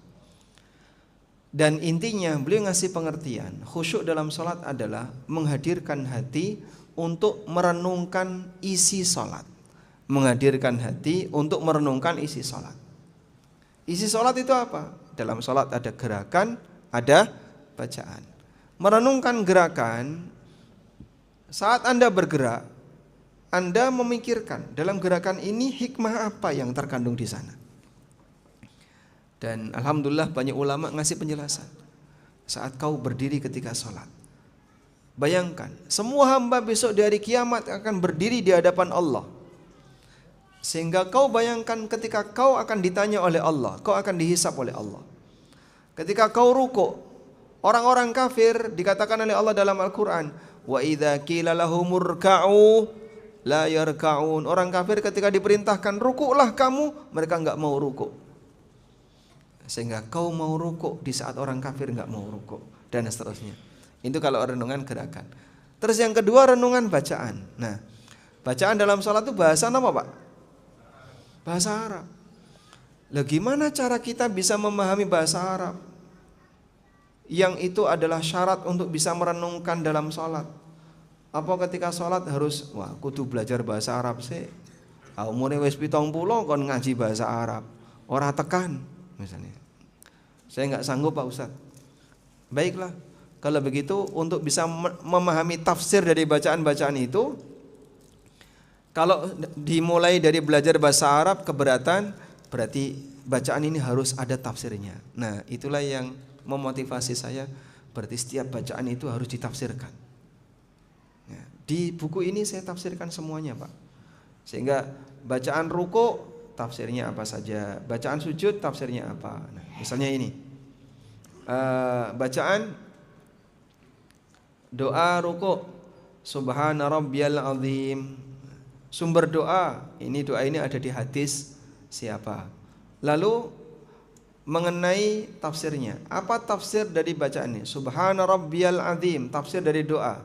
Dan intinya beliau ngasih pengertian, khusyuk dalam salat adalah menghadirkan hati untuk merenungkan isi salat. Menghadirkan hati untuk merenungkan isi salat. Isi salat itu apa? Dalam salat ada gerakan, ada bacaan. Merenungkan gerakan, saat Anda bergerak, Anda memikirkan dalam gerakan ini hikmah apa yang terkandung di sana. Dan alhamdulillah banyak ulama ngasih penjelasan. Saat kau berdiri ketika sholat, bayangkan semua hamba besok di hari kiamat akan berdiri di hadapan Allah. Sehingga kau bayangkan ketika kau akan ditanya oleh Allah, kau akan dihisap oleh Allah. Ketika kau rukuk, orang-orang kafir dikatakan oleh Allah dalam Al-Quran, wa idza qila lahumurka'u la yarka'un. Orang kafir ketika diperintahkan rukuklah kamu, mereka enggak mau rukuk. Sehingga kau mau rukuk di saat orang kafir enggak mau rukuk, dan seterusnya. Itu kalau renungan gerakan. Terus yang kedua renungan bacaan. Nah, bacaan dalam sholat itu bahasa apa Pak? Bahasa Arab. Lah gimana cara kita bisa memahami bahasa Arab? Yang itu adalah syarat untuk bisa merenungkan dalam sholat. Apa ketika sholat harus kudu belajar bahasa Arab sih? Umure wis 70 kon ngaji bahasa Arab. Ora tekan misalnya. Saya enggak sanggup Pak Ustaz. Baiklah, kalau begitu untuk bisa memahami tafsir dari bacaan-bacaan itu, kalau dimulai dari belajar bahasa Arab keberatan, berarti bacaan ini harus ada tafsirnya. Nah, itulah yang memotivasi saya, berarti setiap bacaan itu harus ditafsirkan. Ya, di buku ini saya tafsirkan semuanya Pak. Sehingga bacaan ruku tafsirnya apa saja, bacaan sujud tafsirnya apa. Nah, misalnya ini bacaan doa ruku, subhana rabbiyal azim. Sumber doa ini ada di hadis siapa. Lalu mengenai tafsirnya, apa tafsir dari bacaan ini? Subhana rabbiyal azim, tafsir dari doa.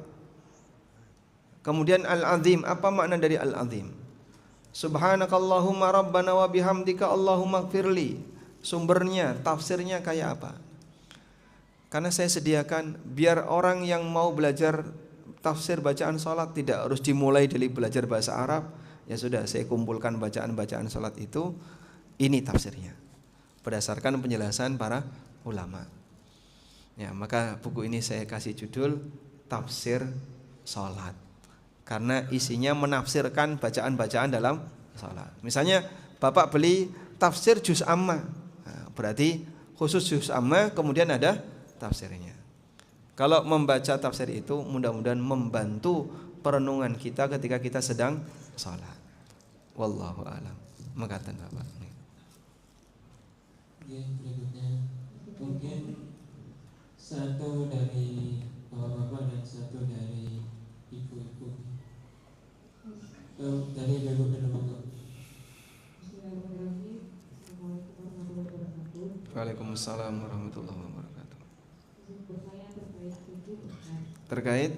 Kemudian al-azim, apa makna dari al-azim? Subhanakallahumma rabbana wa bihamdika Allahumma gfirli. Sumbernya, tafsirnya kayak apa? Karena saya sediakan biar orang yang mau belajar tafsir bacaan sholat tidak harus dimulai dari belajar bahasa Arab. Ya sudah, saya kumpulkan bacaan-bacaan sholat itu. Ini tafsirnya berdasarkan penjelasan para ulama. Ya, maka buku ini saya kasih judul Tafsir Sholat, karena isinya menafsirkan bacaan-bacaan dalam sholat. Misalnya Bapak beli tafsir juz amma, nah, berarti khusus juz amma kemudian ada tafsirnya. Kalau membaca tafsir itu mudah-mudahan membantu perenungan kita ketika kita sedang sholat. Wallahu a'lam. Makatan Bapak. Oke, berikutnya mungkin satu dari bapak-bapak dan satu dari ibu-ibu. Dari ibu dulu. Waalaikumsalam warahmatullahi wabarakatuh. Terkait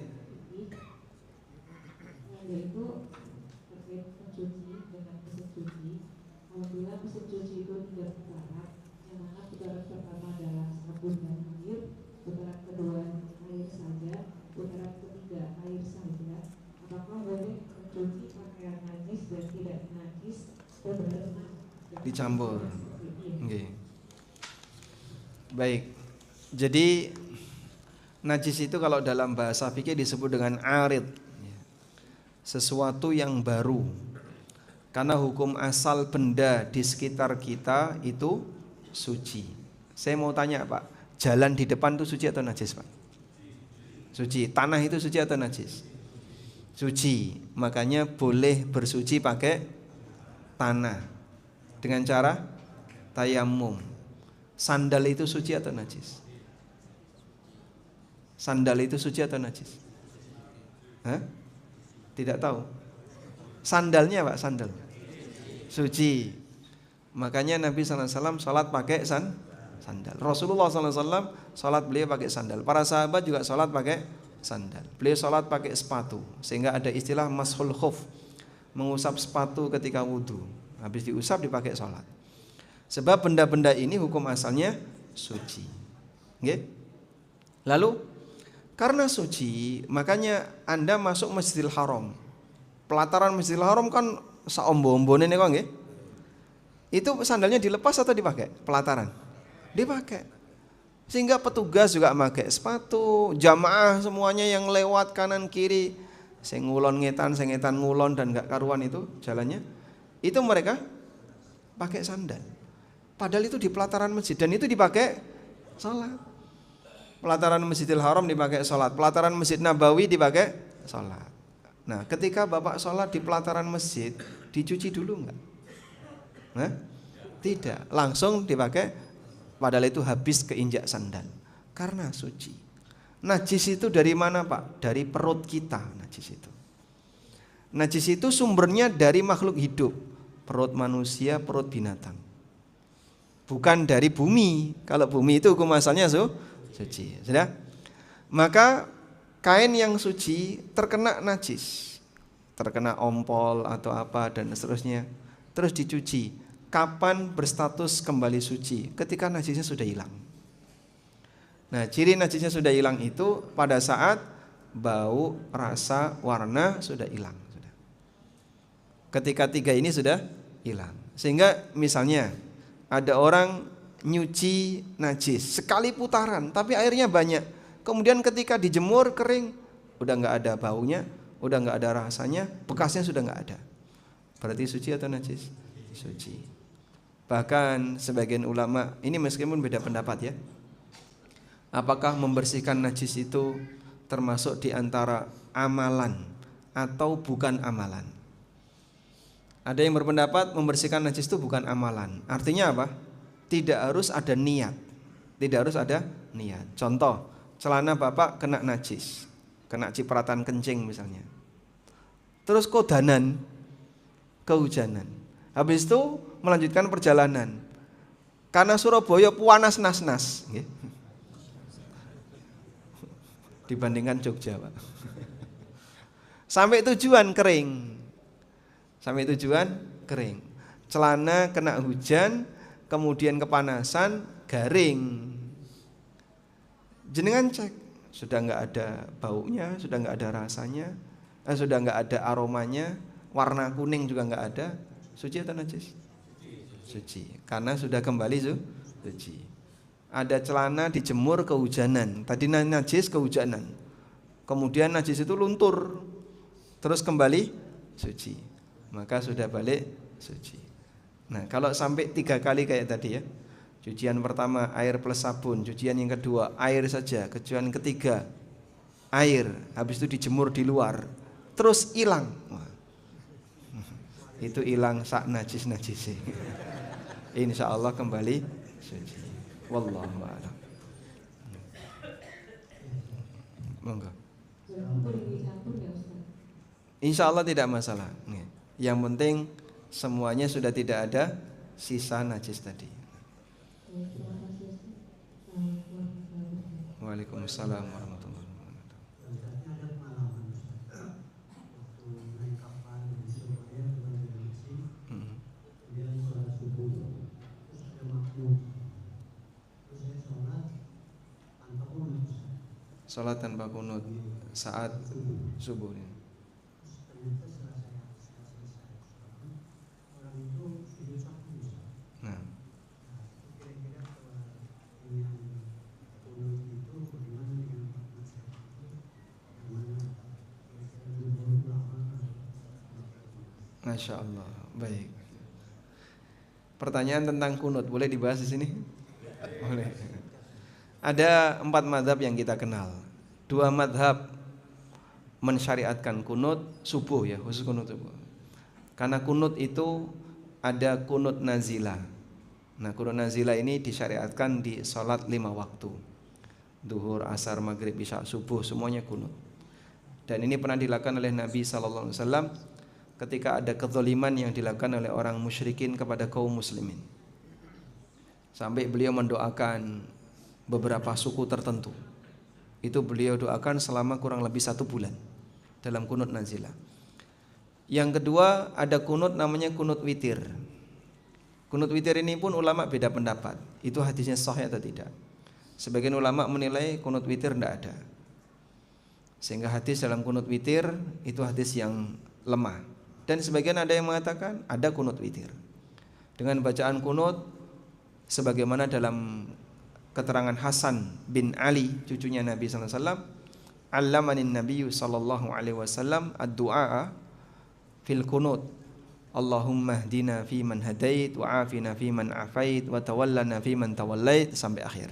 yaitu terkait mencuci dengan mesin cuci. Apabila mesin cuci itu tidak putaran, yang mana putaran pertama adalah sabun dan air, putaran kedua air saja, putaran ketiga air saja, apakah boleh mencuci pakaian najis dan tidak najis berenang dicampur? Okay. Baik. Jadi najis itu kalau dalam bahasa fikih disebut dengan arid, sesuatu yang baru. Karena hukum asal benda di sekitar kita itu suci. Saya mau tanya Pak, jalan di depan itu suci atau najis Pak? Suci. Tanah itu suci atau najis? Suci. Makanya boleh bersuci pakai tanah dengan cara tayamum. Sandal itu suci atau najis? Sandal itu suci atau najis? Hah? Tidak tahu. Sandalnya Pak, sandal suci. Makanya Nabi SAW sholat pakai sandal. Rasulullah SAW sholat beliau pakai sandal. Para sahabat juga sholat pakai sandal. Beliau sholat pakai sepatu. Sehingga ada istilah mashul khuf, mengusap sepatu ketika wudhu. Habis diusap dipakai sholat. Sebab benda-benda ini hukum asalnya suci. Okay? Lalu karena suci, makanya Anda masuk Masjidil Haram. Pelataran Masjidil Haram kan saombo-ombone nih kok nggih. Itu sandalnya dilepas atau dipakai? Pelataran. Dipakai. Sehingga petugas juga pakai sepatu, jamaah semuanya yang lewat kanan kiri, sing ngulon ngetan, sing ngetan ngulon dan enggak karuan itu jalannya. Itu mereka pakai sandal. Padahal itu di pelataran masjid dan itu dipakai salat. Pelataran Masjidil Haram dipakai sholat, pelataran Masjid Nabawi dipakai sholat. Nah, ketika Bapak sholat di pelataran masjid, dicuci dulu enggak? Nah, tidak, langsung dipakai padahal itu habis keinjak sandal karena suci. Najis itu dari mana, Pak? Dari perut kita najis itu. Najis itu sumbernya dari makhluk hidup, perut manusia, perut binatang. Bukan dari bumi. Kalau bumi itu hukum asalnya suci. Sudah? Maka kain yang suci terkena najis, terkena ompol atau apa dan seterusnya, terus dicuci. Kapan berstatus kembali suci? Ketika najisnya sudah hilang. Nah, ciri najisnya sudah hilang itu pada saat bau, rasa, warna sudah hilang. Ketika tiga ini sudah hilang. Sehingga misalnya ada orang nyuci najis sekali putaran tapi airnya banyak. Kemudian ketika dijemur kering, udah nggak ada baunya, udah nggak ada rasanya, bekasnya sudah nggak ada. Berarti suci atau najis? Suci. Bahkan sebagian ulama, ini meskipun beda pendapat ya, apakah membersihkan najis itu termasuk di antara amalan atau bukan amalan? Ada yang berpendapat membersihkan najis itu bukan amalan. Artinya apa? Tidak harus ada niat. Tidak harus ada niat. Contoh, celana bapak kena najis, kena cipratan kencing misalnya. Terus kodanan, kehujanan. Habis itu melanjutkan perjalanan. Karena Surabaya panas nas-nas, dibandingkan Jogja, Pak. Sampai tujuan kering. Sampai tujuan kering. Celana kena hujan, kemudian kepanasan, garing. Jenengan cek, sudah nggak ada baunya, sudah nggak ada rasanya, sudah nggak ada aromanya, warna kuning juga nggak ada. Suci atau najis? Suci. Karena sudah kembali suci. Ada celana dijemur kehujanan, tadi najis kehujanan. Kemudian najis itu luntur, terus kembali suci. Maka sudah balik suci. Nah, kalau sampai 3 kali kayak tadi ya, cucian pertama air plus sabun, cucian yang kedua air saja, cucian ketiga air, habis itu dijemur di luar, terus hilang. Itu hilang sak najis-najis. Insya Allah kembali suci. Wallahu a'lam. Monggo. Insya Allah tidak masalah. Yang penting semuanya sudah tidak ada sisa najis tadi. Waalaikumsalam warahmatullahi wabarakatuh. Salat tanpa kunut saat subuh ini. Nah. Masya Allah, baik. Pertanyaan tentang kunut boleh dibahas di sini? Boleh. Ada 4 mazhab yang kita kenal. 2 mazhab mensyariatkan kunut subuh ya, khusus kunut subuh. Karena kunut itu ada kunut nazilah. Nah, kunut nazilah ini disyariatkan di sholat 5 waktu. Duhur, asar, maghrib, isya, subuh, semuanya kunut. Dan ini pernah dilakukan oleh Nabi SAW ketika ada kezaliman yang dilakukan oleh orang musyrikin kepada kaum muslimin. Sampai beliau mendoakan beberapa suku tertentu. Itu beliau doakan selama kurang lebih 1 bulan dalam kunut nazilah. Yang kedua ada kunut namanya kunut witir. Kunut witir ini pun ulama beda pendapat. Itu hadisnya sahih atau tidak. Sebagian ulama menilai kunut witir tidak ada. Sehingga hadis dalam kunut witir itu hadis yang lemah. Dan sebagian ada yang mengatakan ada kunut witir. Dengan bacaan kunut sebagaimana dalam keterangan Hasan bin Ali cucunya Nabi sallallahu alaihi wasallam, "Allamanin Nabiyyu sallallahu alaihi wasallam ad-du'a fil kunut. Allahumma hdina fi man hadait wa afina fi man afait wa tawallana fi man tawallait," sampai akhir.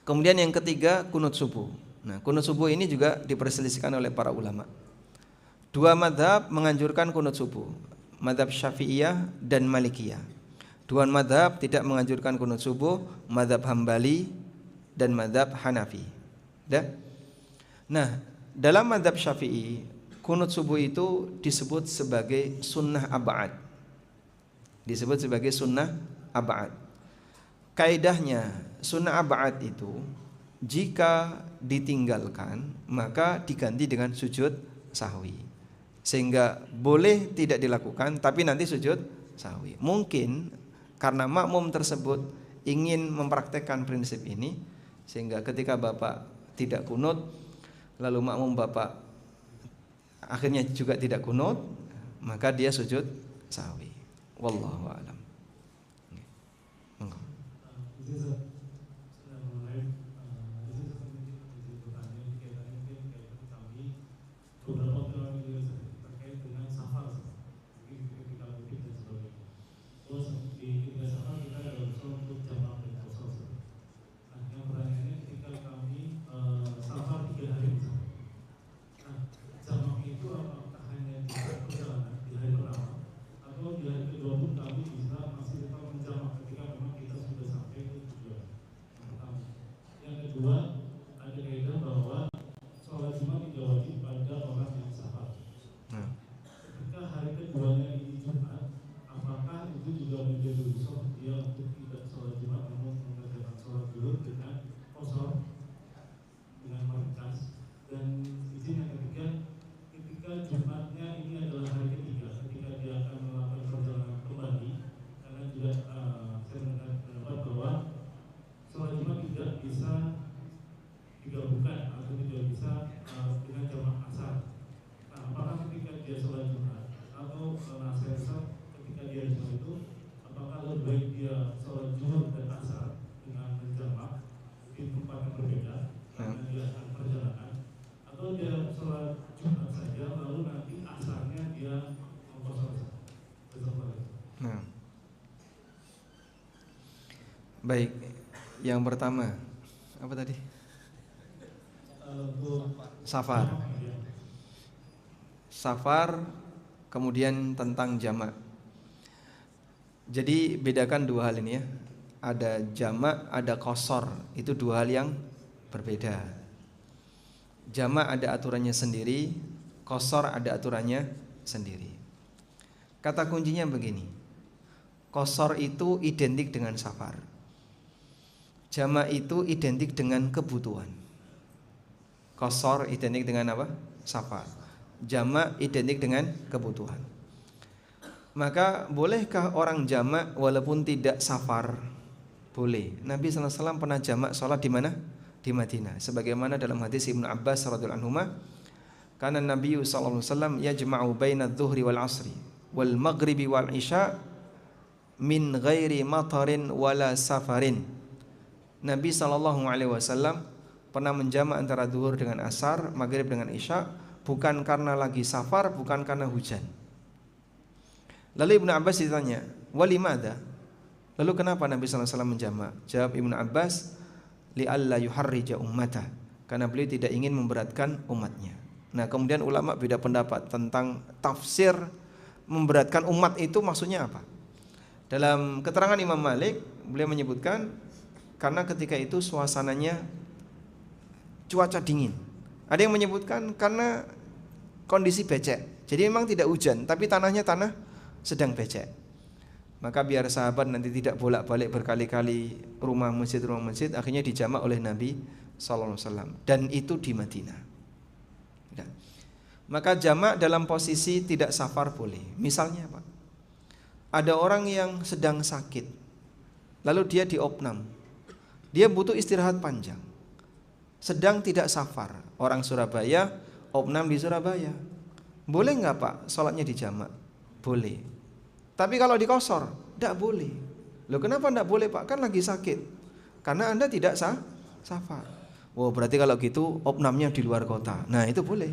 Kemudian yang ketiga kunut subuh. Nah, kunut subuh ini juga diperselisihkan oleh para ulama. 2 mazhab menganjurkan kunut subuh. madhab Syafi'iyah dan Malikiyah. Dua madhab tidak menganjurkan kunut subuh, madhab Hambali dan madhab Hanafi. Nah, dalam madhab Syafi'i, kunut subuh itu disebut sebagai sunnah ab'ad. Disebut sebagai sunnah ab'ad. Kaidahnya sunnah ab'ad itu jika ditinggalkan maka diganti dengan sujud sahwi. Sehingga boleh tidak dilakukan tapi nanti sujud sahwi. Mungkin karena makmum tersebut ingin mempraktekkan prinsip ini, sehingga ketika bapak tidak kunut lalu makmum bapak akhirnya juga tidak kunut, maka dia sujud sahwi. Wallahu a'lam. Baik, yang pertama apa tadi? Safar, kemudian tentang jamak. Jadi bedakan dua hal ini ya. Ada jamak, ada qasar. Itu dua hal yang berbeda. Jamak ada aturannya sendiri, qasar ada aturannya sendiri. Kata kuncinya begini. Qasar itu identik dengan safar. Jamak itu identik dengan kebutuhan. Qasar identik dengan apa? Safar. Jamak identik dengan kebutuhan. Maka bolehkah orang jamak walaupun tidak safar? Boleh. Nabi SAW pernah jamak sholat di mana? Di Madinah. Sebagaimana dalam hadis Ibnu Abbas radhiyallahu anhuma, kana Nabi SAW yajma'u baina adh-dhuhri wal 'ashri wal maghribi wal 'isya min ghairi matarin wala safarin. Nabi SAW pernah menjamak antara zuhur dengan asar, maghrib dengan isya, bukan karena lagi safar, bukan karena hujan. Lalu Ibnu Abbas ditanya, walimada? Lalu kenapa Nabi SAW menjamak? Jawab Ibnu Abbas, li'alla yuharrija ummata, karena beliau tidak ingin memberatkan umatnya. Nah, kemudian ulama beda pendapat tentang tafsir memberatkan umat itu maksudnya apa. Dalam keterangan Imam Malik, beliau menyebutkan karena ketika itu suasananya cuaca dingin. Ada yang menyebutkan karena kondisi becek. Jadi memang tidak hujan, tapi tanahnya tanah sedang becek. Maka biar sahabat nanti tidak bolak-balik berkali-kali rumah masjid, akhirnya dijamak oleh Nabi SAW. Dan itu di Madinah. Nah, maka jamak dalam posisi tidak safar boleh. Misalnya Pak, ada orang yang sedang sakit, lalu dia diopnam. Dia butuh istirahat panjang, sedang tidak safar. Orang Surabaya, opnam di Surabaya. Boleh nggak Pak sholatnya di jamak? Boleh. Tapi kalau di qasar, tidak boleh. Loh kenapa tidak boleh Pak? Kan lagi sakit. Karena Anda tidak safar. Wow, berarti kalau gitu opnamnya di luar kota. Nah itu boleh.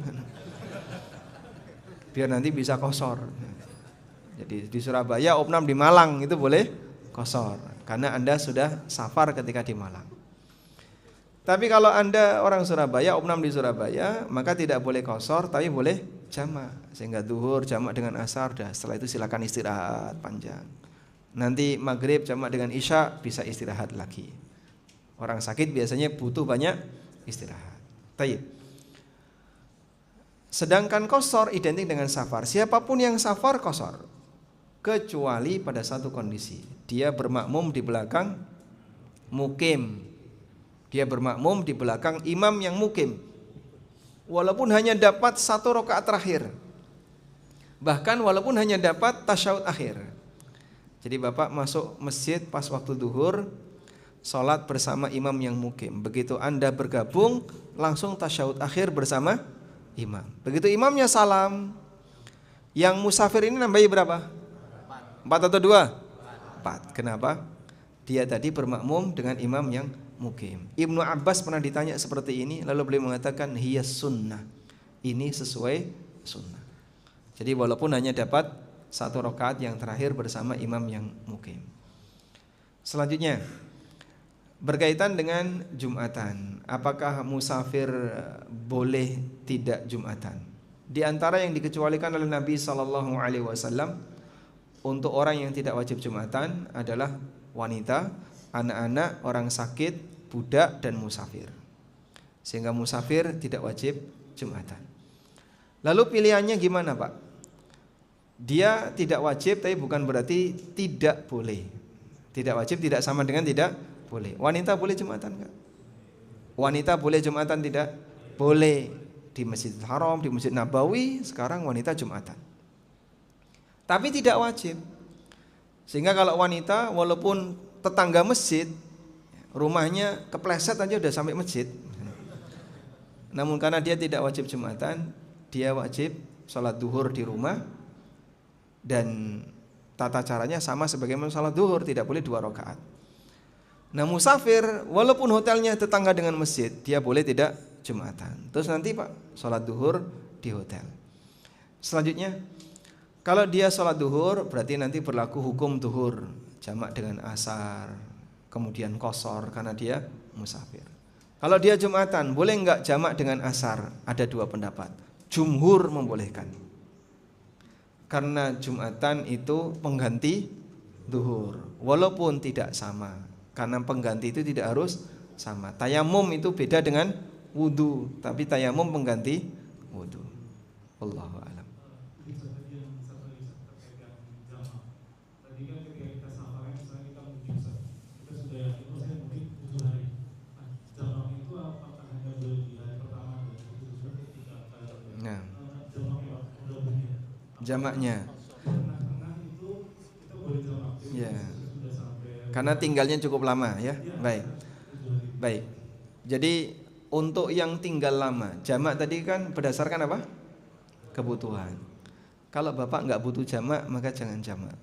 Biar nanti bisa qasar. Jadi di Surabaya opnam di Malang itu boleh qasar. Karena Anda sudah safar ketika di Malang. Tapi kalau Anda orang Surabaya, opnam di Surabaya, maka tidak boleh qasar, tapi boleh jamak, sehingga zuhur jamak dengan asar, dah setelah itu silakan istirahat panjang. Nanti maghrib jamak dengan isya, bisa istirahat lagi. Orang sakit biasanya butuh banyak istirahat. Taib. Sedangkan qasar identik dengan safar. Siapapun yang safar qasar, kecuali pada satu kondisi, dia bermakmum di belakang mukim. Dia bermakmum di belakang imam yang mukim, walaupun hanya dapat 1 rakaat terakhir, bahkan walaupun hanya dapat tasyahud akhir. Jadi bapak masuk masjid pas waktu duhur, sholat bersama imam yang mukim. Begitu anda bergabung, langsung tasyahud akhir bersama imam. Begitu imamnya salam, yang musafir ini nambahi berapa? 4 atau 2? 4. Kenapa? Dia tadi bermakmum dengan imam yang mukim. Ibnu Abbas pernah ditanya seperti ini, lalu beliau mengatakan hiya sunnah, ini sesuai sunnah. Jadi walaupun hanya dapat 1 rakaat yang terakhir bersama imam yang mukim. Selanjutnya berkaitan dengan Jumatan, apakah musafir boleh tidak Jumatan? Di antara yang dikecualikan oleh Nabi SAW untuk orang yang tidak wajib Jumatan adalah wanita, anak-anak, orang sakit, budak, dan musafir. Sehingga musafir tidak wajib Jumatan. Lalu pilihannya gimana Pak? Dia tidak wajib, tapi bukan berarti tidak boleh. Tidak wajib tidak sama dengan tidak boleh. Wanita boleh Jumatan enggak? Wanita boleh Jumatan tidak? Boleh. Di Masjidil Haram, di Masjid Nabawi sekarang wanita Jumatan. Tapi tidak wajib. Sehingga kalau wanita walaupun tetangga masjid, rumahnya kepleset aja udah sampai masjid, namun karena dia tidak wajib Jumatan, dia wajib sholat duhur di rumah. Dan tata caranya sama sebagaimana salat duhur, tidak boleh 2 rakaat. Nah musafir walaupun hotelnya tetangga dengan masjid, dia boleh tidak Jumatan. Terus nanti Pak salat duhur di hotel. Selanjutnya kalau dia salat duhur berarti nanti berlaku hukum duhur, jamak dengan asar, kemudian qasar karena dia musafir. Kalau dia Jumatan boleh enggak jamak dengan asar? Ada 2 pendapat. Jumhur membolehkan. Karena Jumatan itu pengganti duhur, walaupun tidak sama. Karena pengganti itu tidak harus sama. Tayamum itu beda dengan wudu, tapi tayamum pengganti wudu. Wallahu a'lam. Nah, jamaknya ya, karena tinggalnya cukup lama ya. Baik. Jadi untuk yang tinggal lama, jamak tadi kan berdasarkan apa? Kebutuhan. Kalau bapak nggak butuh jamak maka jangan jamak.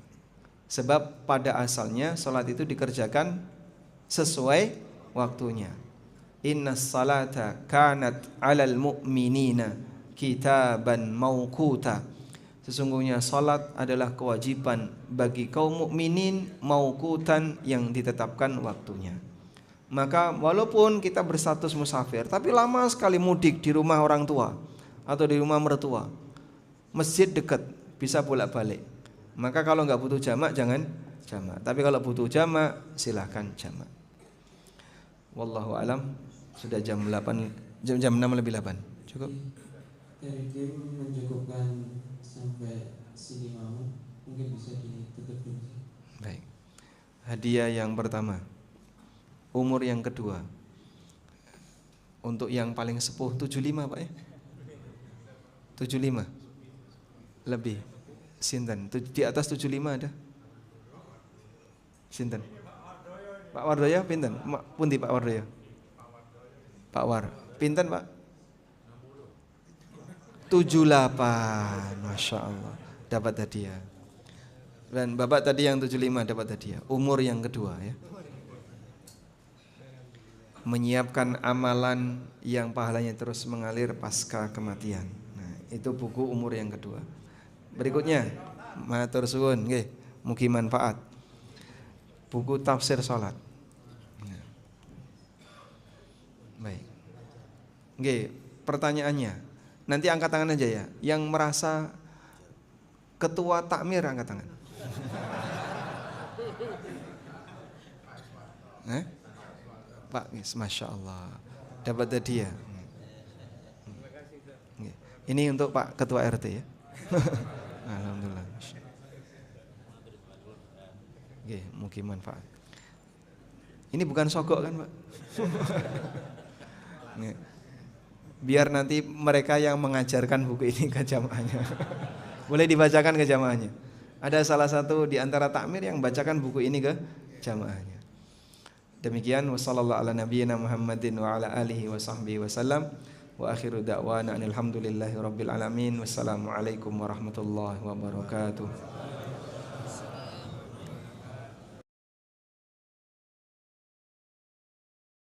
Sebab pada asalnya sholat itu dikerjakan sesuai waktunya. Innas salata kanat 'alal mu'minina kitaban mauquta. Sesungguhnya salat adalah kewajiban bagi kaum mukminin mauqutan, yang ditetapkan waktunya. Maka walaupun kita berstatus musafir tapi lama sekali mudik di rumah orang tua atau di rumah mertua, masjid dekat, bisa bolak-balik, maka kalau nggak butuh jamak jangan jamak. Tapi kalau butuh jamak silahkan jamak. Wallahu alam. Sudah jam 8, jam 6 lebih 8. Cukup. Dari tim mencukupkan sampai sini mau, mungkin bisa ditutup dulu. Baik. Hadiah yang pertama, umur yang kedua. Untuk yang paling sepuh 75 Pak ya? 75 lebih. Sinten? Di atas 75 ada? Sinten? Pak Wardoyo pinten? Pundi Pak Wardoyo? Pak War. Pinten Pak? 78. Masya Allah. Dapat hadiah. Dan Bapak tadi yang 75 dapat hadiah. Umur yang kedua ya. Menyiapkan amalan yang pahalanya terus mengalir pasca kematian. Nah, itu buku umur yang kedua. Berikutnya, matur suwun nggih, mugi manfaat. Buku tafsir salat. Nah. Baik. Nggih, pertanyaannya, Nanti angkat tangan aja ya. Yang merasa ketua takmir angkat tangan. Pak, masya Allah, dapat hadiah. Ini untuk Pak Ketua RT ya. Alhamdulillah. Oke, mungkin manfaat. Ini bukan sogok kan Pak? Biar nanti mereka yang mengajarkan buku ini ke jamaahnya. Boleh dibacakan ke jamaahnya. Ada salah satu di antara takmir yang bacakan buku ini ke jamaahnya. Demikian wassallallahu ala nabiyyina Muhammadin wa ala alihi wa sahbihi wasallam. Wa akhiru da'wana alhamdulillahi rabbil alamin. Wassalamualaikum warahmatullahi wabarakatuh.